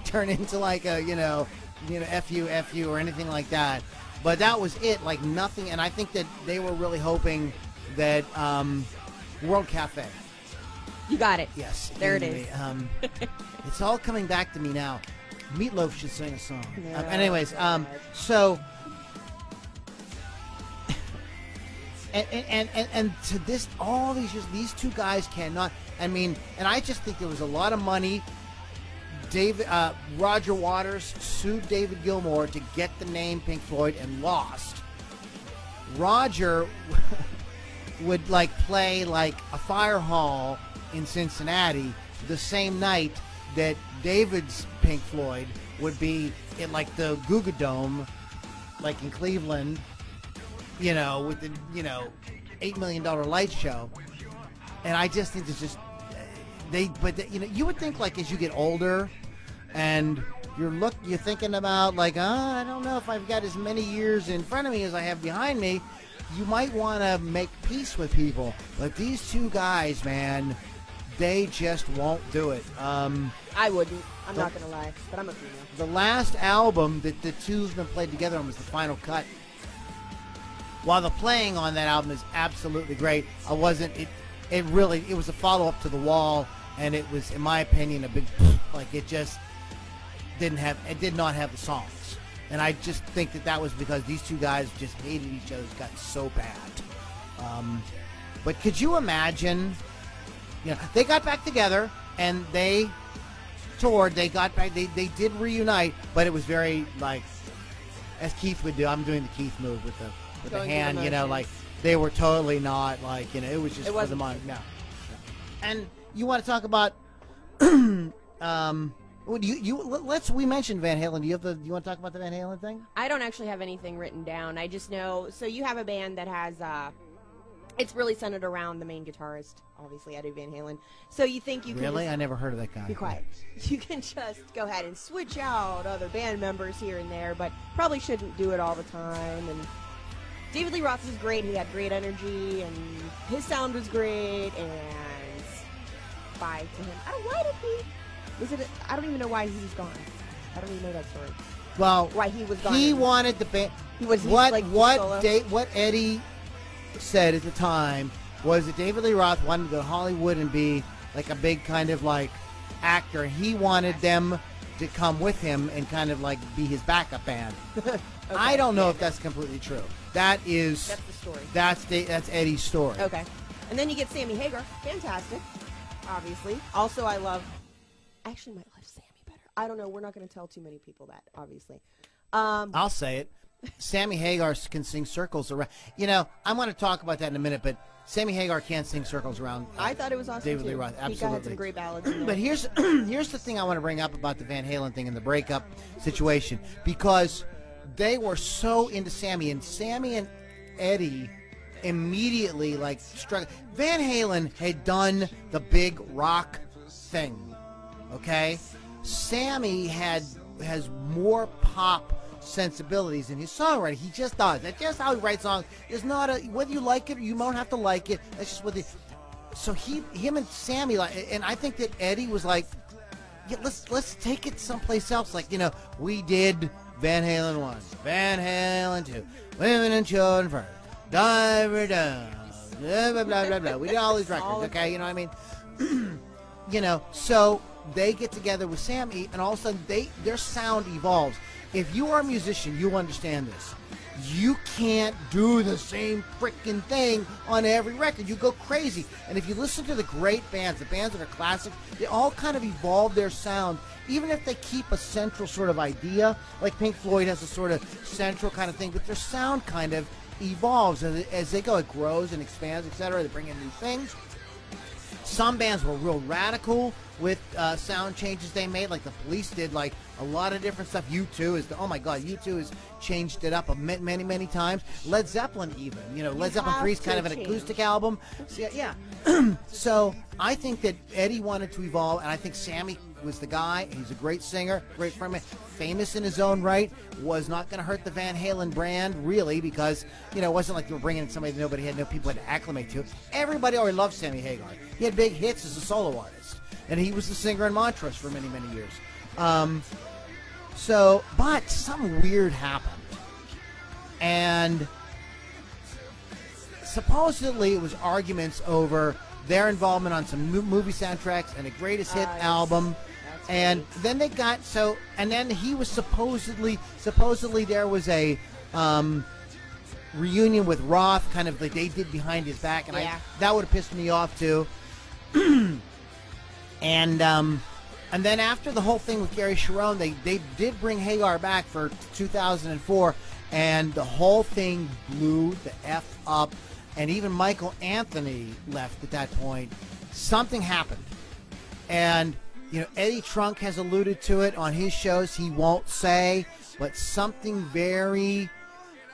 turn into like a F you or anything like that. But that was it, like nothing. And I think that they were really hoping that World Cafe. You got it. Yes. There it is. It's all coming back to me now. Meatloaf should sing a song. No, Anyways, so and to this, all these years, these two guys cannot. I mean, and I just think there was a lot of money. Roger Waters sued David Gilmour to get the name Pink Floyd and lost. Roger would play a fire hall in Cincinnati the same night that David's Pink Floyd would be in the Guggenheim Dome, in Cleveland, with the $8 million light show. And I just think it's just you would think as you get older and you're thinking about I don't know if I've got as many years in front of me as I have behind me, you might want to make peace with people. But these two guys, man, they just won't do it. I wouldn't. I'm not going to lie, but I'm a female. The last album that the two's been played together on was The Final Cut. While the playing on that album is absolutely great, it was a follow-up to The Wall, and it was, in my opinion, a big, it just did not have the songs. And I just think that was because these two guys just hated each other. It got so bad. But could you imagine, they got back together and they toured, they got back, they did reunite, but it was very as Keith would do, I'm doing the Keith move with the hand, they were totally not it was just for the money. No. And you want to talk about we mentioned Van Halen. Do you want to talk about the Van Halen thing? I don't actually have anything written down. I just know, so you have a band that has it's really centered around the main guitarist, obviously Eddie Van Halen. So you think you can really? I never heard of that guy. Be quiet. You can just go ahead and switch out other band members here and there, but probably shouldn't do it all the time. And David Lee Roth was great. He had great energy, and his sound was great. And bye to him. Why did he? I don't even know why he's gone. I don't even know that story. Well, why he was gone. He wanted the band. What Eddie said at the time was that David Lee Roth wanted to go to Hollywood and be like a big kind of like actor. He wanted them to come with him and kind of like be his backup band. Okay. I don't know if that's completely true. That's the story. That's Eddie's story. Okay. And then you get Sammy Hagar. Fantastic. Obviously. Also, I actually might love Sammy better. I don't know. We're not going to tell too many people that, obviously. I'll say it. Sammy Hagar can sing circles around. You know, I want to talk about that in a minute, but Sammy Hagar can't sing circles around. I thought it was awesome David too. Lee Roth, absolutely. He had some great ballads in there. But here's the thing I want to bring up about the Van Halen thing and the breakup situation, because they were so into Sammy, and Sammy and Eddie immediately like struck. Van Halen had done the big rock thing, okay? Sammy has more pop sensibilities in his songwriting. He just does. That's just how he writes songs. There's not a, whether you like it or you don't have to like it. That's just what so him and Sammy, like, and I think that Eddie was like, yeah, let's take it someplace else. Like, you know, we did Van Halen 1, Van Halen 2, Women and Children First, Diver Down, blah, blah, blah, blah, blah. We did all these records, okay? You know what I mean? You know, so they get together with Sammy, and all of a sudden their sound evolves. If you are a musician, you understand this. You can't do the same freaking thing on every record. You go crazy. And if you listen to the great bands, the bands that are classic, they all kind of evolve their sound, even if they keep a central sort of idea. Like Pink Floyd has a sort of central kind of thing, but their sound kind of evolves as they go. It grows and expands, etc. They bring in new things. Some bands were real radical with sound changes they made, like the Police did like a lot of different stuff. U2 is, oh my God, U2 has changed it up many, many times. Led Zeppelin even, you know, Led Zeppelin 3 is kind of an acoustic album. So, yeah. So I think that Eddie wanted to evolve, and I think Sammy was the guy. He's a great singer, great frontman, famous in his own right. Was not going to hurt the Van Halen brand really, because you know it wasn't like they were bringing in somebody that nobody had, no people had to acclimate to. Everybody already loved Sammy Hagar. He had big hits as a solo artist, and he was the singer in Montrose for many, many years. But something weird happened, and supposedly it was arguments over their involvement on some movie soundtracks and a greatest hit album. And then they got and then he was supposedly there was a reunion with Roth, kind of like they did behind his back, and that would have pissed me off too. And then after the whole thing with Gary Cherone, they did bring Hagar back for 2004, and the whole thing blew the F up, and even Michael Anthony left at that point. Something happened, and you know, Eddie Trunk has alluded to it on his shows. He won't say, but something very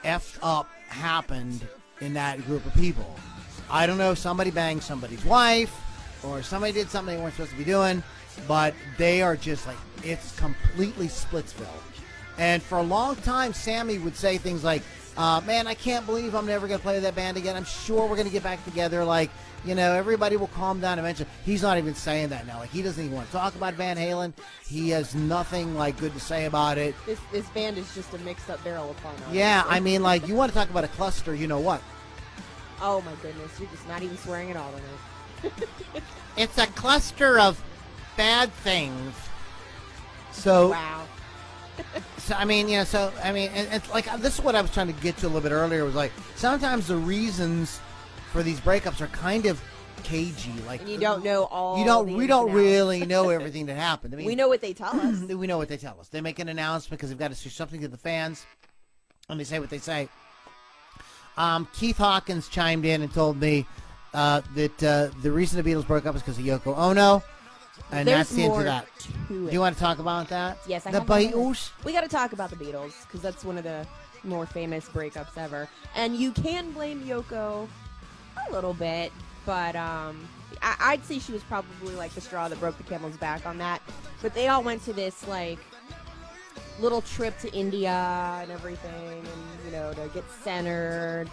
effed up happened in that group of people. I don't know if somebody banged somebody's wife or somebody did something they weren't supposed to be doing, but they are just like, it's completely Splitsville. And for a long time, Sammy would say things like, man, I can't believe I'm never going to play with that band again. I'm sure we're going to get back together. Like, you know, everybody will calm down eventually. He's not even saying that now. Like, he doesn't even want to talk about Van Halen. He has nothing, like, good to say about it. This band is just a mixed-up barrel of fun. Yeah, I mean, like, you want to talk about a cluster, you know what? Oh, my goodness. You're just not even swearing at all tonight. It's a cluster of bad things. So, wow. It's like, this is what I was trying to get to a little bit earlier, was like, sometimes the reasons for these breakups are kind of cagey. Like, and you don't know all. We don't really know everything that happened. I mean, we know what they tell us. We know what they tell us. They make an announcement because they've got to say something to the fans, and they say what they say. Keith Hawkins chimed in and told me that the reason the Beatles broke up is because of Yoko Ono. And There's that's the end more of that. Do you want to talk about that? Yes, the Beatles. We got to talk about the Beatles because that's one of the more famous breakups ever. And you can blame Yoko a little bit, but I'd say she was probably like the straw that broke the camel's back on that. But they all went to this like little trip to India and everything, and you know, to get centered.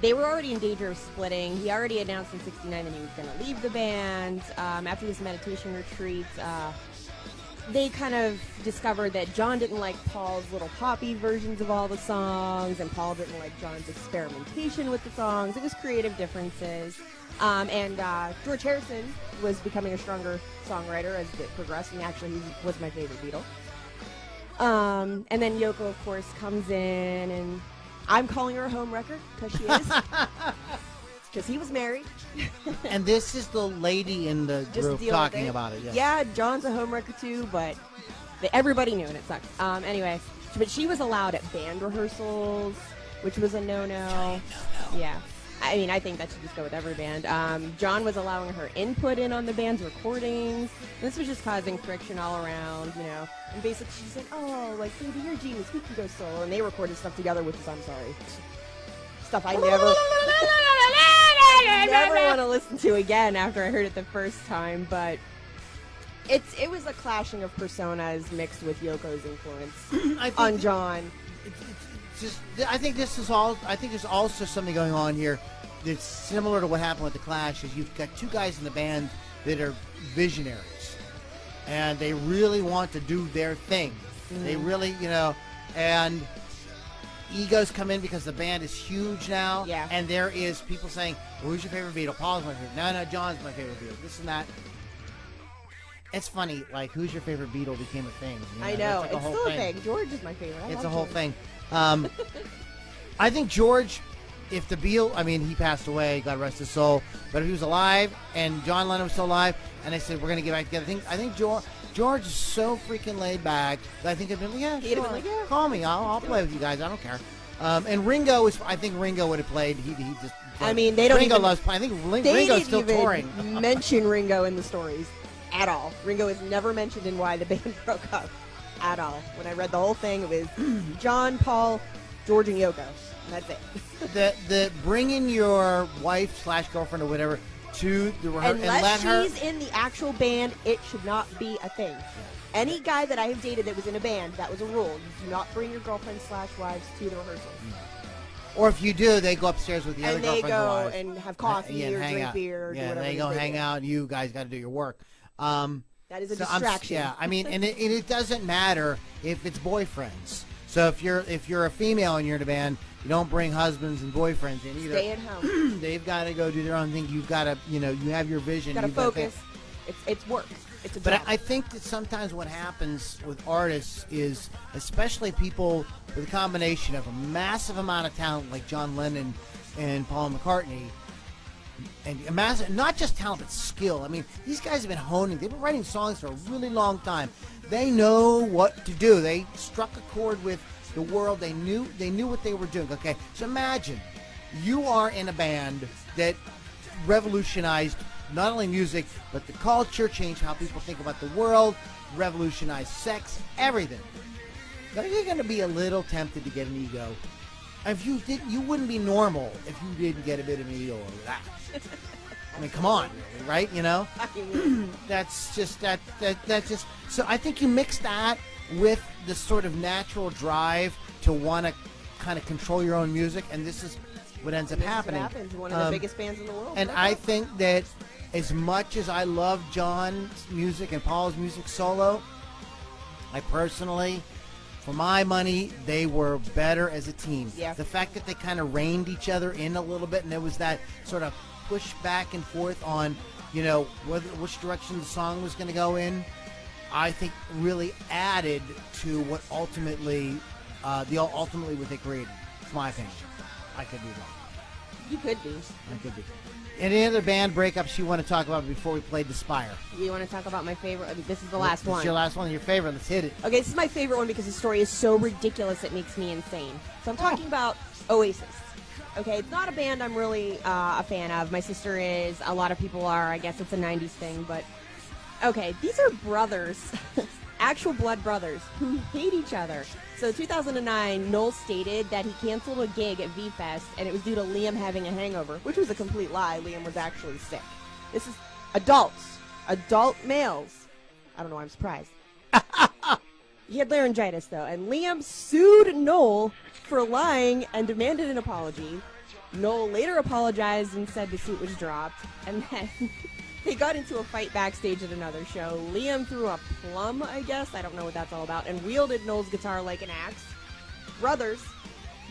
They were already in danger of splitting. He already announced in '69 that he was going to leave the band. After this meditation retreat, they kind of discovered that John didn't like Paul's little poppy versions of all the songs, and Paul didn't like John's experimentation with the songs. It was creative differences. And George Harrison was becoming a stronger songwriter as it progressed, and actually he was my favorite Beatle. And then Yoko, of course, comes in, and I'm calling her a home wrecker, because she is. Because he was married. And this is the lady in the group talking about it. Yes. Yeah, John's a homewrecker too, but everybody knew, and it sucked. Anyway, but she was allowed at band rehearsals, which was a no-no. Yeah. I mean, I think that should just go with every band. John was allowing her input in on the band's recordings. This was just causing friction all around, you know. And basically she said, oh, like, baby, you're a genius. We can go solo. And they recorded stuff together with this, I'm sorry. Stuff I never want to listen to again after I heard it the first time, but it was a clashing of personas mixed with Yoko's influence on John. I think there's also something going on here that's similar to what happened with the Clash. Is you've got two guys in the band that are visionaries, and they really want to do their thing. They really, you know, and egos come in because the band is huge now. Yeah. And there is people saying, well, who's your favorite Beatle? Paul's my favorite. No, John's my favorite Beatle. This and that. It's funny, like, who's your favorite Beatle became a thing. You know? I know. Like it's still a thing. George is my favorite. It's a whole thing. I think George, if the Beatle, I mean, he passed away, God rest his soul, but if he was alive and John Lennon was still alive, and they said, we're going to get back together, I think George is so freaking laid back that I think they'd been like, yeah, He'd sure. have been like, yeah, call me, I'll play with you guys, I don't care. And Ringo I think Ringo would have played. He just. I mean, they don't. Ringo even, loves playing. I think Ringo's still touring. Mention Ringo in the stories at all. Ringo is never mentioned in why the band broke up at all. When I read the whole thing, it was John, Paul, George, and Yoko. And that's it. the bringing your wife / girlfriend or whatever to the rehearsal and let her. Unless she's in the actual band, it should not be a thing. Any guy that I have dated that was in a band, that was a rule. You do not bring your girlfriends / wives to the rehearsals. Or if you do, they go upstairs with the other girlfriends and wives. And they go and have coffee or drink beer or do whatever they go hang out, and you guys got to do your work. That is a distraction. I mean, and it doesn't matter if it's boyfriends. So if you're a female and you're in a band, you don't bring husbands and boyfriends in either. Stay at home. They've got to go do their own thing. You've got to, you have your vision. You've got to focus. It's work. It's a job. But I think that sometimes what happens with artists is, especially people with a combination of a massive amount of talent like John Lennon and Paul McCartney, and a massive, not just talent but skill. I mean, these guys have been honing. They've been writing songs for a really long time. They know what to do. They struck a chord with the world. They knew what they were doing. Okay, so imagine you are in a band that revolutionized not only music, but the culture, changed how people think about the world, revolutionized sex, everything. Now you're going to be a little tempted to get an ego. If you did, you wouldn't be normal if you didn't get a bit of an ego over that. I mean, come on, right? That's just that's just. So I think you mix that with the sort of natural drive to want to kind of control your own music, and this is what ends up happening. What happens. One of the biggest bands in the world. And I think that as much as I love John's music and Paul's music solo, I personally, for my money, they were better as a team. Yeah. The fact that they kind of reined each other in a little bit, and there was that sort of push back and forth on, which direction the song was going to go in, I think really added to what ultimately what they created. It's my opinion. I could be wrong. You could be. I could be. Any other band breakups you want to talk about before we play Despyre? You want to talk about my favorite? I mean, this is the last one. This is your last one, your favorite. Let's hit it. Okay, this is my favorite one because the story is so ridiculous it makes me insane. So I'm talking about Oasis. Okay, it's not a band I'm really a fan of. My sister is. A lot of people are. I guess it's a 90s thing. But, okay, these are brothers, actual blood brothers, who hate each other. So 2009, Noel stated that he canceled a gig at V-Fest, and it was due to Liam having a hangover, which was a complete lie. Liam was actually sick. This is adults, adult males. I don't know why I'm surprised. He had laryngitis, though, and Liam sued Noel for lying and demanded an apology. Noel later apologized and said the suit was dropped, and then They got into a fight backstage at another show. Liam threw a plum, I guess. I don't know what that's all about. And wielded Noel's guitar like an axe. Brothers,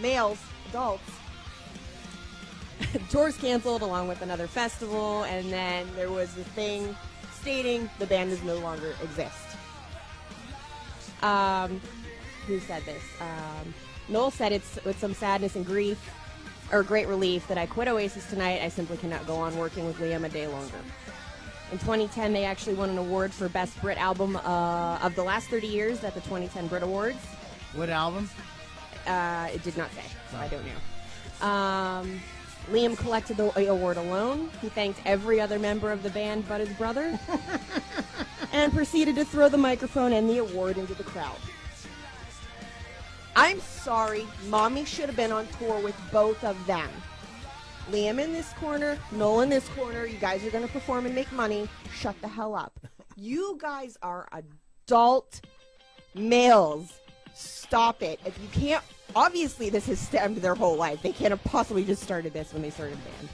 males, adults. Tours canceled along with another festival. And then there was the thing stating the band does no longer exist. Who said this? Noel said it's with some sadness and grief, or great relief, that I quit Oasis tonight. I simply cannot go on working with Liam a day longer. In 2010, they actually won an award for Best Brit Album of the last 30 years at the 2010 Brit Awards. What album? It did not say, so I don't know. Liam collected the award alone. He thanked every other member of the band but his brother, and proceeded to throw the microphone and the award into the crowd. I'm sorry, Mommy should have been on tour with both of them. Liam in this corner, Noel in this corner. You guys are going to perform and make money. Shut the hell up. You guys are adult males. Stop it. If you can't, obviously this has stemmed their whole life. They can't have possibly just started this when they started a band.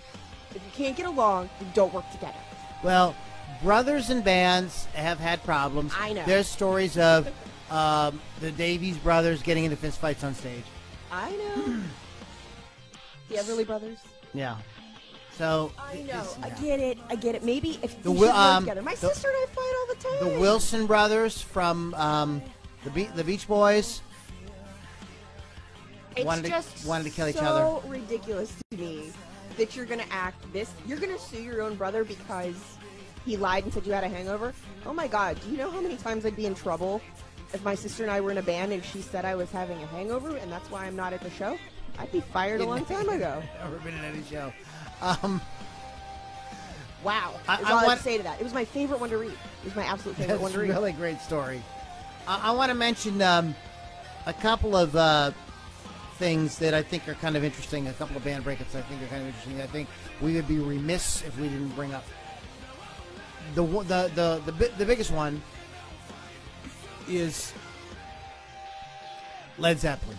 If you can't get along, you don't work together. Well, brothers in bands have had problems. I know. There's stories of the Davies brothers getting into fistfights on stage. I know. The Everly Brothers. Yeah. So I know. I get it. Maybe if The we Wil- should work together. My sister and I fight all the time. the Wilson brothers from the Beach Boys It's wanted to kill each other. so ridiculous to me that you're going to act this. You're going to sue your own brother because he lied and said you had a hangover. Oh my God. Do you know how many times I'd be in trouble if my sister and I were in a band and she said I was having a hangover and that's why I'm not at the show? I'd be fired a long time ago. Never been in any show. Wow. I That's all I want- have to say to that. It was my favorite one to read. It was my absolute favorite That's one to a read. really great story. I want to mention a couple of things that I think are kind of interesting. A couple of band breakups I think are kind of interesting. I think we would be remiss if we didn't bring up the biggest one is Led Zeppelin.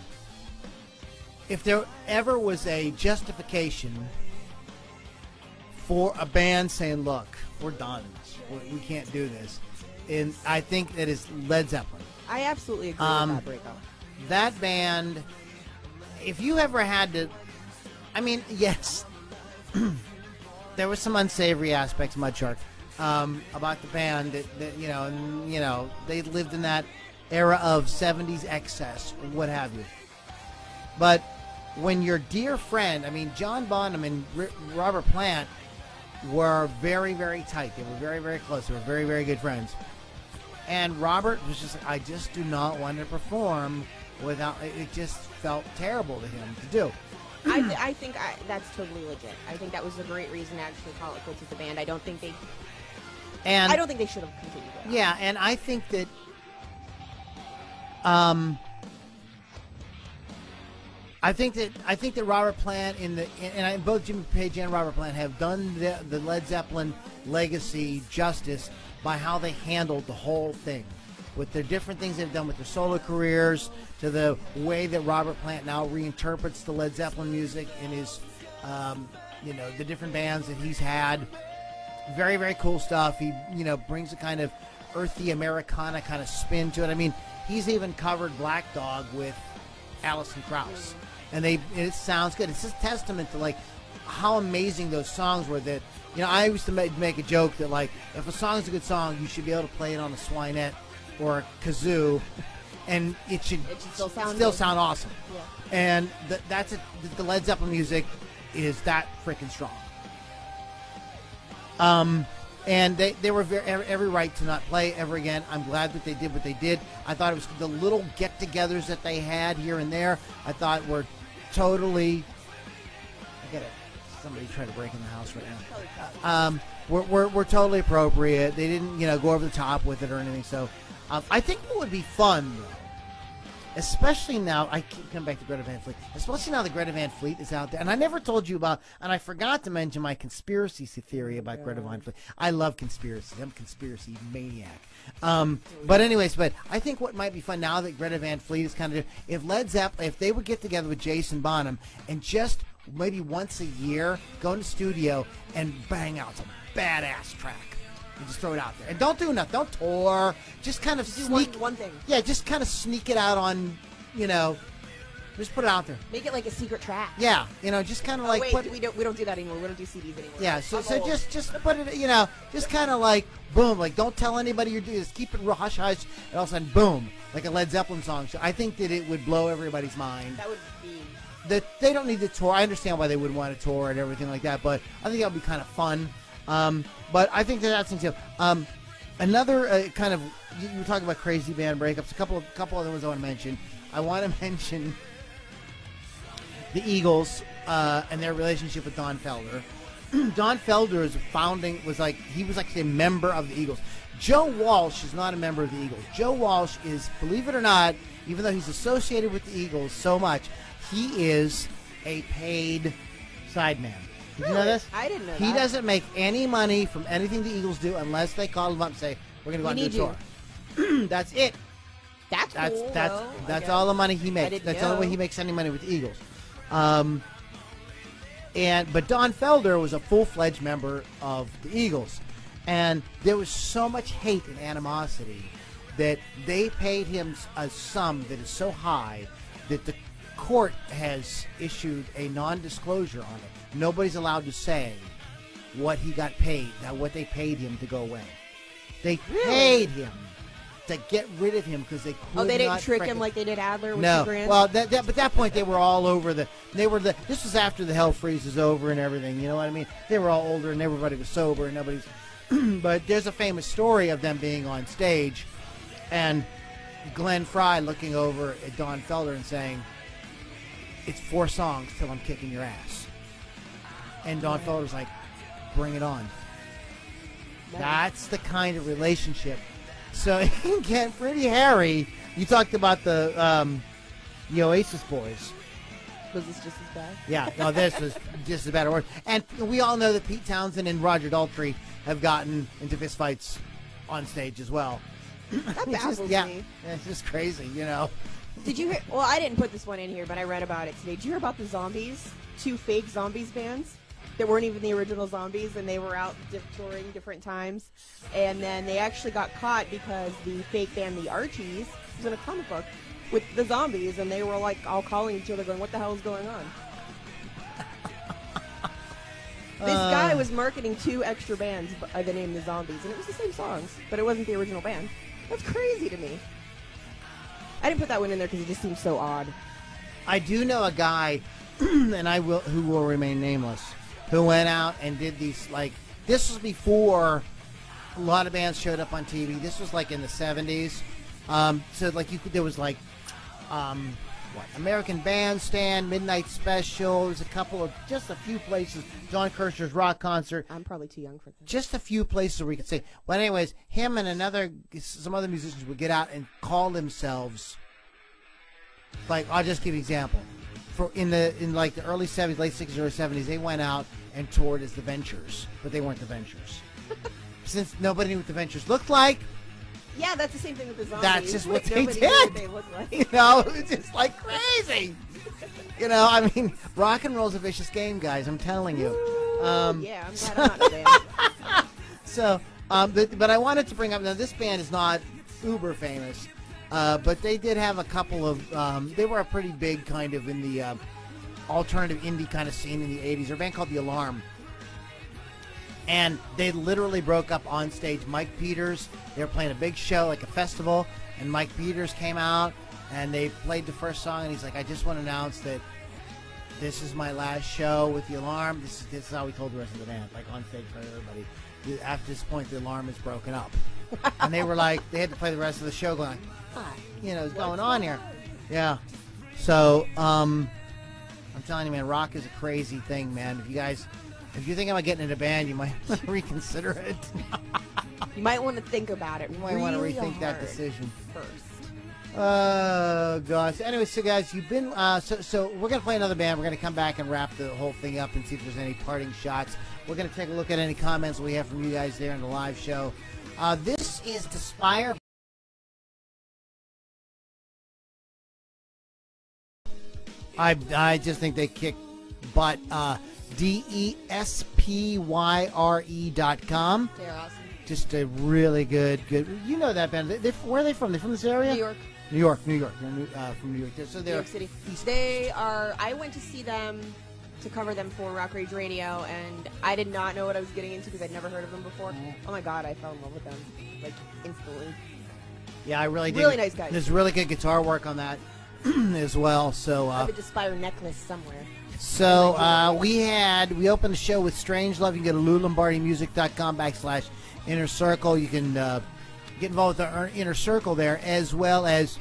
If there ever was a justification for a band saying, "Look, we're done. We can't do this," and I think that is Led Zeppelin. I absolutely agree with that breakup. That band, if you ever had to, I mean, yes, there was some unsavory aspects, Mudshark, about the band that they lived in that era of 70s excess, what have you. But when your dear friend, I mean, John Bonham and Robert Plant were very, very tight. They were very, very close. They were very, very good friends. And Robert was just like, I just do not want to perform without, it just felt terrible to him to do. I think that's totally legit. I think that was a great reason to actually call it quits with the band. I don't think they should have continued it. Yeah, and I think that I think that Robert Plant and both Jimmy Page and Robert Plant have done the Led Zeppelin legacy justice by how they handled the whole thing, with the different things they've done with their solo careers, to the way that Robert Plant now reinterprets the Led Zeppelin music in his, the different bands that he's had. Very, very cool stuff. He, brings a kind of earthy Americana kind of spin to it. I mean, he's even covered Black Dog with Alison Krauss, and it sounds good. It's just a testament to how amazing those songs were. That I used to make a joke that if a song is a good song, you should be able to play it on a swinette or a kazoo, and it should still sound awesome. Yeah. And the Led Zeppelin music is that freaking strong. And they were every right to not play ever again. I'm glad that they did what they did. I thought it was the little get-togethers that they had here and there, I thought were totally... I get it. Somebody trying to break in the house right now. Were totally appropriate. They didn't, go over the top with it or anything. So I think what would be fun, though, especially now, I keep coming back to Greta Van Fleet, especially now that Greta Van Fleet is out there. And I never told you about, and I forgot to mention my conspiracy theory about Greta Van Fleet. I love conspiracies. I'm a conspiracy maniac. But I think what might be fun now that Greta Van Fleet is kind of, if Led Zeppelin, if they would get together with Jason Bonham and just maybe once a year go in the studio and bang out some badass track. And just throw it out there. And don't do nothing. Don't tour. Just kind of sneak. Do one thing. Yeah, just kind of sneak it out on, just put it out there. Make it like a secret track. Yeah, just kind of like. Wait, we don't do that anymore. We don't do CDs anymore. Yeah, so just put it, just kind of like boom, like don't tell anybody you're doing this. Keep it real hush hush, and all of a sudden boom, like a Led Zeppelin song. So I think that it would blow everybody's mind. That would be. That they don't need to tour. I understand why they would want to tour and everything like that, but I think that would be kind of fun. But I think that's too. Another kind of you were talking about crazy band breakups. A couple other ones I want to mention. I want to mention the Eagles and their relationship with Don Felder. Don Felder was like a member of the Eagles. Joe Walsh is not a member of the Eagles. Joe Walsh is, believe it or not, even though he's associated with the Eagles so much, he is a paid sideman. Did you know this? I didn't know that. He doesn't make any money from anything the Eagles do unless they call him up and say, we're going to go on a tour. That's it. That's cool. That's all the money he makes. That's the only way he makes any money with the Eagles. But Don Felder was a full-fledged member of the Eagles, and there was so much hate and animosity that they paid him a sum that is so high that the court has issued a non-disclosure on it. Nobody's allowed to say what he got paid, what they paid him to go away. They paid him to get rid of him because they could not. Oh, they didn't trick him like they did Adler with no. the grand? Well, but at that point they were all over this was after the hell freeze was over and everything. You know what I mean? They were all older and everybody was sober and nobody's. But there's a famous story of them being on stage, and Glenn Frey looking over at Don Felder and saying, "It's 4 songs till I'm kicking your ass." And Don Felder's like, "Bring it on." That's the kind of relationship. So it can get pretty hairy. You talked about the Oasis boys. Was this just as bad? Yeah, no, this was just as bad or worse. And we all know that Pete Townsend and Roger Daltrey have gotten into fistfights on stage as well. That baffles me. It's just crazy, Did you hear? Well, I didn't put this one in here, but I read about it today. Did you hear about the Zombies? 2 fake Zombies bands that weren't even the original Zombies, and they were out touring different times. And then they actually got caught because the fake band, the Archies, was in a comic book with the Zombies, and they were like all calling each other going, what the hell is going on? This guy was marketing 2 extra bands by the name the Zombies, and it was the same songs, but it wasn't the original band. That's crazy to me. I didn't put that one in there because it just seems so odd. I do know a guy, and who will remain nameless, who went out and did these, this was before a lot of bands showed up on TV. This was in the 70s. There was American Bandstand, Midnight Special. There's just a few places. John Kirshner's rock concert. I'm probably too young for that. Just a few places where we could say. Well, anyways, him and some other musicians would get out and call themselves. I'll just give you an example. In the early 70s, late 60s, early 70s, they went out and toured as the Ventures, but they weren't the Ventures. Since nobody knew what the Ventures looked like. Yeah, that's the same thing with the Zombies. That's just what they did. Knew what they looked like. It's just crazy. I mean, rock and roll's a vicious game, guys. I'm telling you. Yeah, I'm glad I'm not a band. So, but I wanted to bring up, now this band is not uber famous, but they did have a couple of, they were a pretty big kind of in the alternative indie kind of scene in the 80s. They're a band called The Alarm. And they literally broke up on stage. Mike Peters, they were playing a big show, a festival, and Mike Peters came out, and they played the first song, and he's like, I just want to announce that this is my last show with The Alarm. This is how we told the rest of the band, on stage for everybody. After this point, The Alarm is broken up. And they were they had to play the rest of the show going, what's going on here? Yeah. So, I'm telling you, man, rock is a crazy thing, man. If you think about getting in a band, you might want to reconsider it. You might want to think about it. You might want to rethink that decision first. Oh, gosh. Anyway, so guys, you've been so we're gonna play another band. We're gonna come back and wrap the whole thing up and see if there's any parting shots. We're gonna take a look at any comments we have from you guys there in the live show. This is Despyre. I just think they kick butt. DESPYRE.com. They're awesome. Just a really good. You know that band. Where are they from? They from this area? New York. New York. They're from New York. So they're New York City. They are. I went to see them to cover them for Rock Rage Radio, and I did not know what I was getting into because I'd never heard of them before. Oh my god, I fell in love with them like instantly. Yeah, I really did. Really nice guys. There's really good guitar work on that as well. So I have a Despyre necklace somewhere. So we opened the show with Strangelove. You can go to LouLombardiMusic.com/Inner Circle. You can get involved with our Inner Circle there, as well as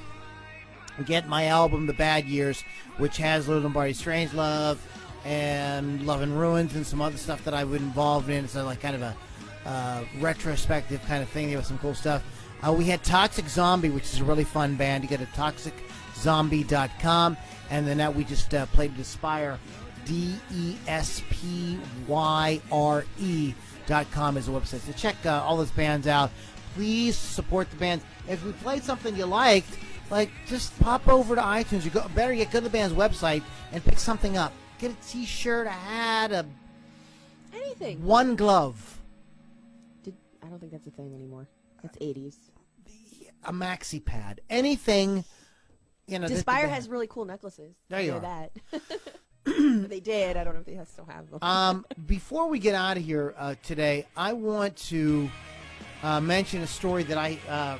get my album, The Bad Years, which has Lou Lombardi Strangelove and Love and Ruins and some other stuff that I've been involved in. It's like kind of a retrospective kind of thing. There was some cool stuff. We had Toxic Zombie, which is a really fun band. You go to ToxicZombie.com. And then we just played Despyre, DESPYRE.com is the website. So check all those bands out. Please support the bands. If we played something you liked, just pop over to iTunes. You better go to the band's website and pick something up. Get a T-shirt, a hat, anything. One glove. I don't think that's a thing anymore. That's 80s. A maxi pad. Anything. Despyre has really cool necklaces. There you are. That. They did. I don't know if they still have them. Before we get out of here today, I want to mention a story that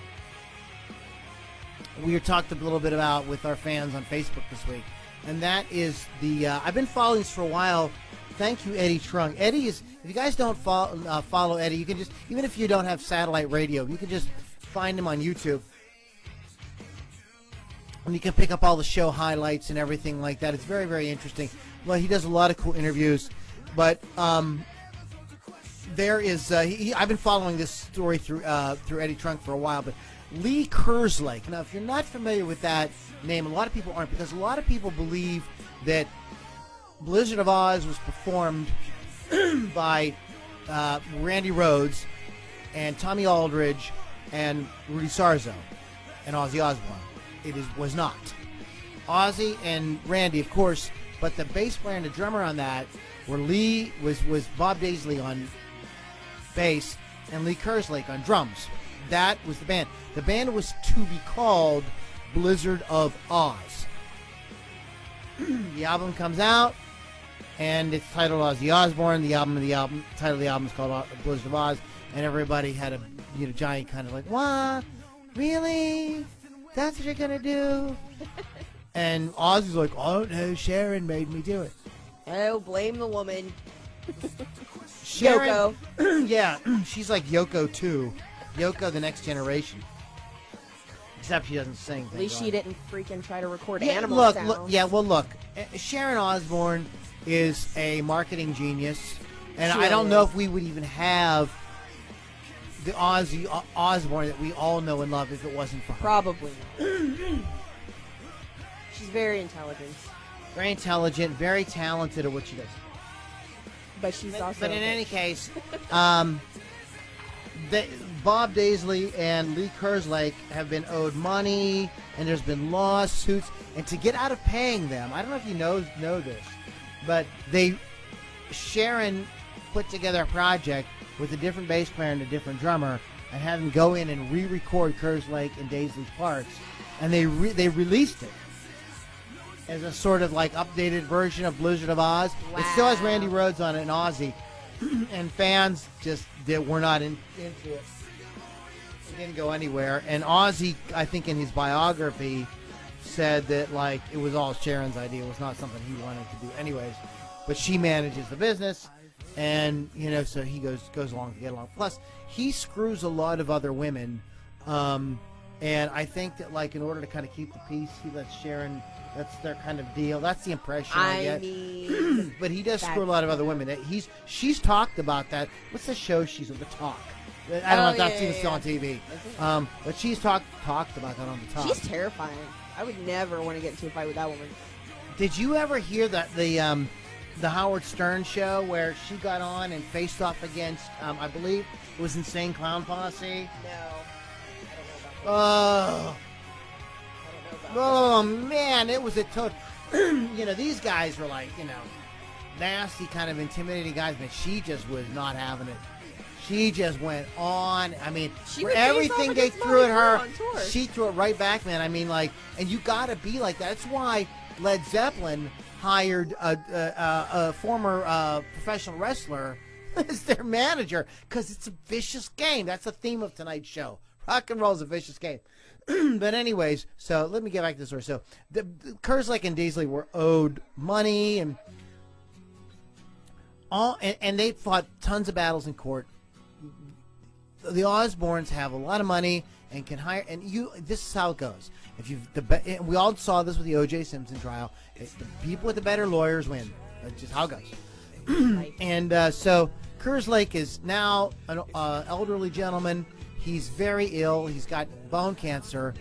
we talked a little bit about with our fans on Facebook this week, and that is I've been following this for a while. Thank you, Eddie Trunk. Eddie is. If you guys don't follow Eddie, you can just, even if you don't have satellite radio, you can just find him on YouTube. And you can pick up all the show highlights and everything like that. It's very, very interesting. Well, he does a lot of cool interviews. But there is I've been following this story through Eddie Trunk for a while. But Lee Kerslake. Now, if you're not familiar with that name, a lot of people aren't, because a lot of people believe that Blizzard of Oz was performed by Randy Rhoads and Tommy Aldridge and Rudy Sarzo and Ozzy Osbourne. It was not. Ozzy and Randy, of course, but the bass player and the drummer on that were was Bob Daisley on bass and Lee Kerslake on drums. That was the band. The band was to be called Blizzard of Oz. The album comes out, and it's titled Ozzy Osbourne. The title of the album is called Blizzard of Oz, and everybody had a giant kind of like, what? Really? That's what you're gonna do? And Ozzy's like, oh no, Sharon made me do it. Oh, blame the woman. Sharon, Yoko. Yeah, she's like Yoko too. Yoko, the next generation. Except she doesn't sing. At least she didn't freaking try to record animal sounds. Look. Sharon Osbourne is a marketing genius, and She I don't really know is. if we would even have the Ozzy Osbourne that we all know and love if it wasn't for her. Probably. She's very intelligent. Very intelligent, very talented at what she does. But she's also. But in any case, Bob Daisley and Lee Kerslake have been owed money, and there's been lawsuits. And to get out of paying them, I don't know if you know this, but Sharon put together a project with a different bass player and a different drummer, and had them go in and re-record Kerslake and Daisley's parts, and they released it as a sort of like updated version of Blizzard of Oz. Wow. It still has Randy Rhoads on it and Ozzy, and fans just were not into it. It didn't go anywhere. And Ozzy, I think in his biography, said that like it was all Sharon's idea. It was not something he wanted to do anyways. But she manages the business, and so he goes along to get along. Plus, he screws a lot of other women, and I think that like in order to kind of keep the peace, he lets Sharon. That's their kind of deal. That's the impression I get. mean, but he does screw a lot of other women. She's talked about that. What's the show she's on? The Talk. I don't know if that's even still on TV. But she's talked about that on the Talk. she's terrifying. I would never want to get into a fight with that woman. Did you ever hear that the Howard Stern show where she got on and faced off against I believe it was Insane Clown Posse? No, I don't know about that. Oh man, it was a total. These guys were like nasty, kind of intimidating guys, but she just was not having it. she just went on. I mean, She for would face everything off they against threw at Motley her, Crue on tour. she threw it right back, man. I mean, like, and you got to be like that. That's why Led Zeppelin hired a former professional wrestler as their manager, because it's a vicious game. That's the theme of tonight's show. Rock and roll is a vicious game. But anyways, so let me get back to the story. So the Kerslake and Daisley were owed money, and they fought tons of battles in court. The Osbournes have a lot of money and can hire, and this is how it goes. If we all saw this with the O.J. Simpson trial. The people with the better lawyers win. That's just how it goes. And so Kerslake is now an elderly gentleman. He's very ill. He's got bone cancer.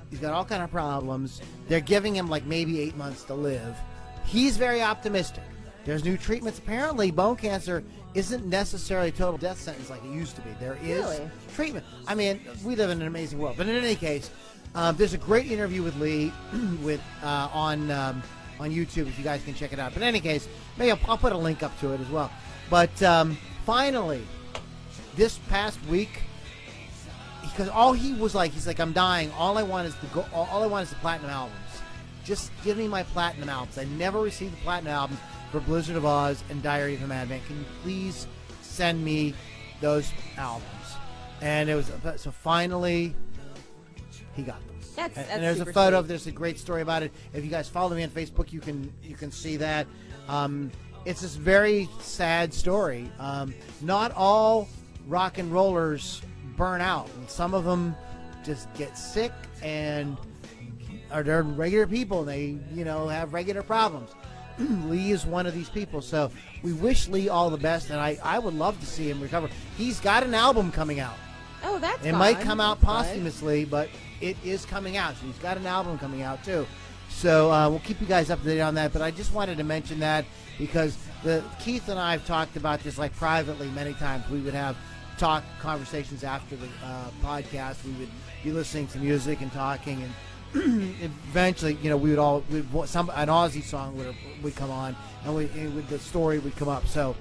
He's got all kind of problems. They're giving him like maybe 8 months to live. He's very optimistic. There's new treatments. Apparently, bone cancer isn't necessarily a total death sentence like it used to be. There is treatment. I mean, we live in an amazing world. But in any case, there's a great interview with Lee on YouTube if you guys can check it out. But in any case, maybe I'll put a link up to it as well. But finally, this past week, because all he was like, he's like, I'm dying. All I want is the platinum albums. Just give me my platinum albums. I never received the platinum albums for Blizzard of Oz and Diary of a Madman. Can you please send me those albums? And it was so finally he got them. That's and there's a super photo. sweet. There's a great story about it. If you guys follow me on Facebook, you can see that. It's this very sad story. Not all rock and rollers burn out. And some of them just get sick and they're regular people. And they have regular problems. Lee is one of these people, so we wish Lee all the best, and I would love to see him recover. He's got an album coming out. Oh, that's It fun. might come out That's posthumously, but it is coming out. So he's got an album coming out too. So we'll keep you guys up to date on that. But I just wanted to mention that because Keith and I have talked about this like privately many times. We would have conversations after the podcast. We would be listening to music and talking, and eventually, an Aussie song would come on, and the story would come up. So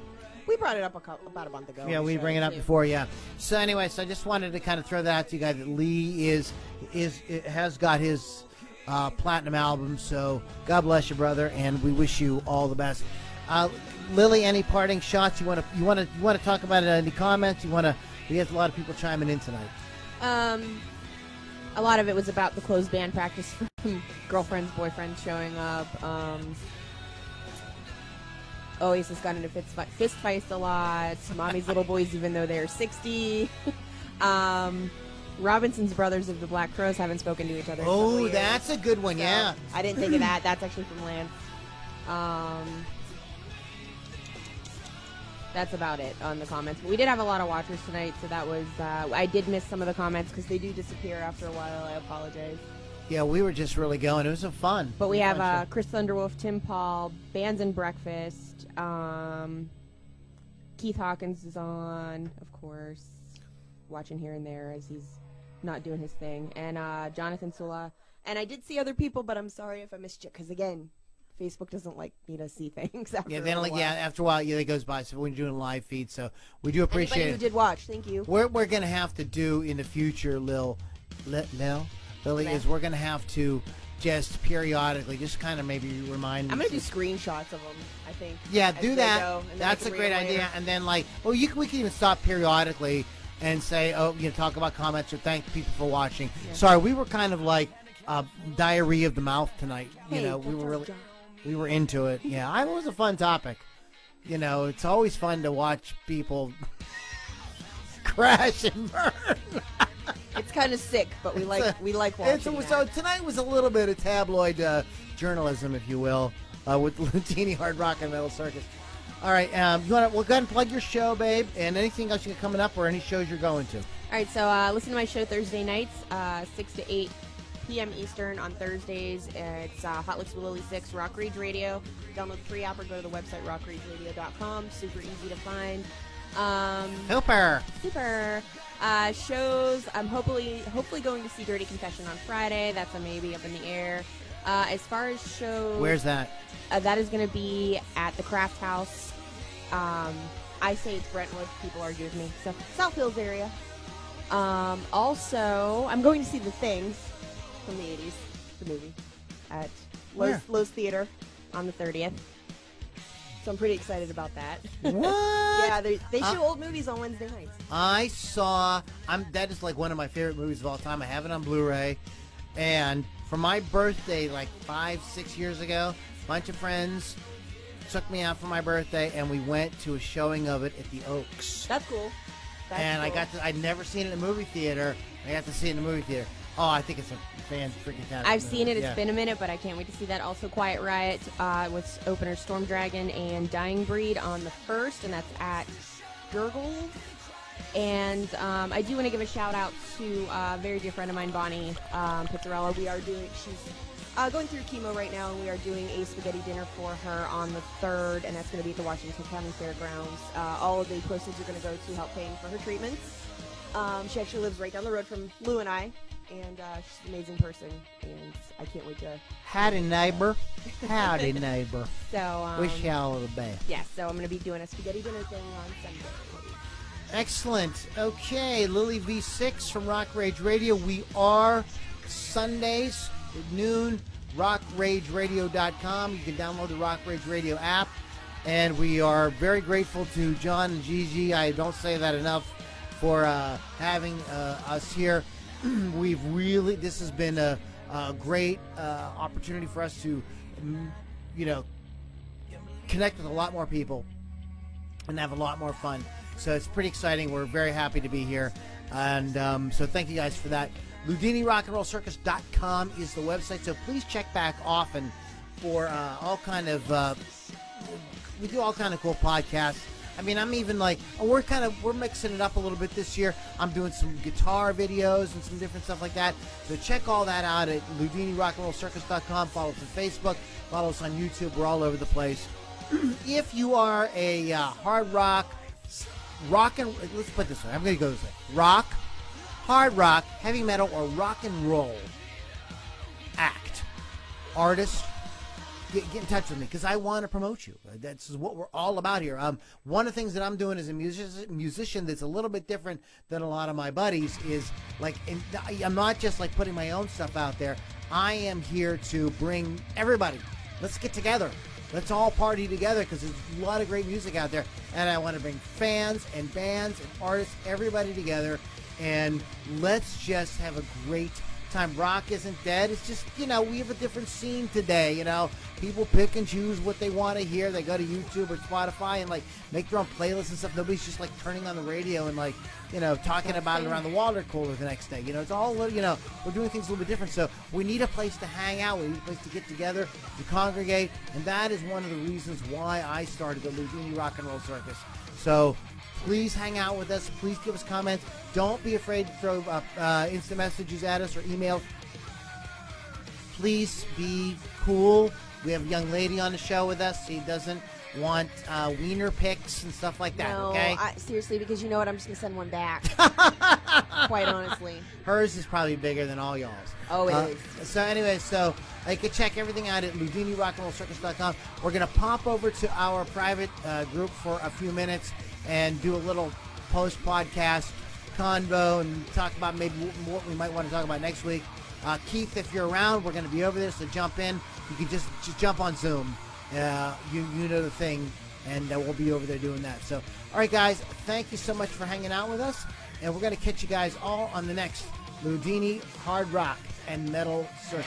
We brought it up about a month ago. yeah, we bring it up before, yeah. So anyway, I just wanted to kind of throw that out to you guys. That Lee has got his platinum album. So God bless you, brother, and we wish you all the best. Lily, any parting shots you want to talk about? Any comments? We have a lot of people chiming in tonight. A lot of it was about the closed band practice from girlfriends, boyfriends showing up. Oasis got into fist fights a lot. Mommy's Little Boys, even though they're 60. Robinson's Brothers of the Black Crowes haven't spoken to each other. Oh, that's a good one, so yeah. I didn't think of that. That's actually from Lance. That's about it on the comments. But we did have a lot of watchers tonight, so that was... I did miss some of the comments because they do disappear after a while. I apologize. Yeah, we were just really going. It was so fun. But we have Chris Thunderwolf, Tim Paul, Bands and Breakfast. Keith Hawkins is on, of course. Watching here and there as he's not doing his thing. And Jonathan Sula. And I did see other people, but I'm sorry if I missed you because, again... Facebook doesn't like me to see things after they don't after a while, it goes by. So we're doing a live feed, so we do appreciate Anybody it. who did watch, thank you. We're going to have to do in the future, Lily, is we're going to have to just periodically, just kind of maybe remind. I'm going to do screenshots of them, I think. Yeah, do that. That's a great idea. And then, we can even stop periodically and say, talk about comments or thank people for watching. Yeah. Sorry, we were kind of like diarrhea of the mouth tonight. Hey, we were into it. Yeah, it was a fun topic. It's always fun to watch people crash and burn. It's kind of sick, but we like watching that. So tonight was a little bit of tabloid journalism, if you will, with Loudini Hard Rock and Metal Circus. All right, we'll go ahead and plug your show, babe, and anything else you got coming up or any shows you're going to. All right, so listen to my show Thursday nights, 6 to 8 p.m. Eastern on Thursdays. It's Hot Licks with Lily 6, Rock Rage Radio. Download the free app or go to the website rockrageradio.com. Super easy to find. Super. Shows. I'm hopefully going to see Dirty Confession on Friday. That's a maybe up in the air. As far as shows, where's that? That is going to be at the Craft House. I say it's Brentwood. People argue with me. So South Hills area. Also, I'm going to see The Thing from the 80s, the movie, at Lowe's Theater on the 30th. So I'm pretty excited about that. What? Yeah, they show old movies on Wednesday nights. I saw, that is like one of my favorite movies of all time. I have it on Blu-ray. And for my birthday, like 5-6 years ago, a bunch of friends took me out for my birthday, and we went to a showing of it at the Oaks. That's cool. And cool. I'd never seen it in a movie theater. I got to see it in a movie theater. Oh, I think it's a fan-freaking-tastic I've seen it. It's been a minute, but I can't wait to see that. Also, Quiet Riot with opener Storm Dragon and Dying Breed on the 1st, and that's at Gurgle. And I do want to give a shout-out to a very dear friend of mine, Bonnie Pizzarella. She's going through chemo right now, and we are doing a spaghetti dinner for her on the 3rd, and that's going to be at the Washington County Fairgrounds. All of the proceeds are going to go to help paying for her treatments. She actually lives right down the road from Lou and I. And she's an amazing person, and I can't wait to... Howdy, neighbor. Howdy, neighbor. So, wish y'all the best. Yeah, so I'm going to be doing a spaghetti dinner thing on Sunday. Excellent. Okay, Lily V6 from Rock Rage Radio. We are Sundays at noon, rockrageradio.com. You can download the Rock Rage Radio app, and we are very grateful to John and Gigi. I don't say that enough for having us here. This has been a great opportunity for us to, connect with a lot more people and have a lot more fun. So it's pretty exciting. We're very happy to be here. And so thank you guys for that. LoudiniRockandRollCircus.com is the website. So please check back often for all kind of, we do all kind of cool podcasts. I mean, I'm even like, we're mixing it up a little bit this year. I'm doing some guitar videos and some different stuff like that. So check all that out at LoudiniRockandRollCircus.com. Follow us on Facebook. Follow us on YouTube. We're all over the place. If you are a hard rock, let's put it this way. I'm going to go this way. Rock, hard rock, heavy metal, or rock and roll act, artist, get in touch with me because I want to promote you. That's what we're all about here. One of the things that I'm doing as a musician that's a little bit different than a lot of my buddies is like, I'm not just like putting my own stuff out there. I am here to bring everybody. Let's get together. Let's all party together because there's a lot of great music out there. And I want to bring fans and bands and artists, everybody together. And let's just have a great time. Rock isn't dead. It's just, we have a different scene today. People pick and choose what they want to hear. They go to YouTube or Spotify and like make their own playlists and stuff. Nobody's just like turning on the radio and like, talking about it around the water cooler the next day. It's all, we're doing things a little bit different. So we need a place to hang out. We need a place to get together, to congregate. And that is one of the reasons why I started the Loudini Rock and Roll Circus. So please hang out with us. Please give us comments. Don't be afraid to throw instant messages at us or emails. Please be cool. We have a young lady on the show with us. She doesn't want wiener pics and stuff like that, okay? Seriously, because you know what? I'm just going to send one back. Quite honestly. Hers is probably bigger than all y'all's. Oh, it is. So anyway, you can check everything out at LoudiniRockandRollCircus.com. We're going to pop over to our private group for a few minutes and do a little post-podcast convo and talk about maybe what we might want to talk about next week. Keith, if you're around, we're going to be over there, so jump in. You can just jump on Zoom. You know the thing, and we'll be over there doing that. So, all right, guys, thank you so much for hanging out with us, and we're going to catch you guys all on the next Loudini Hard Rock and Metal Circus.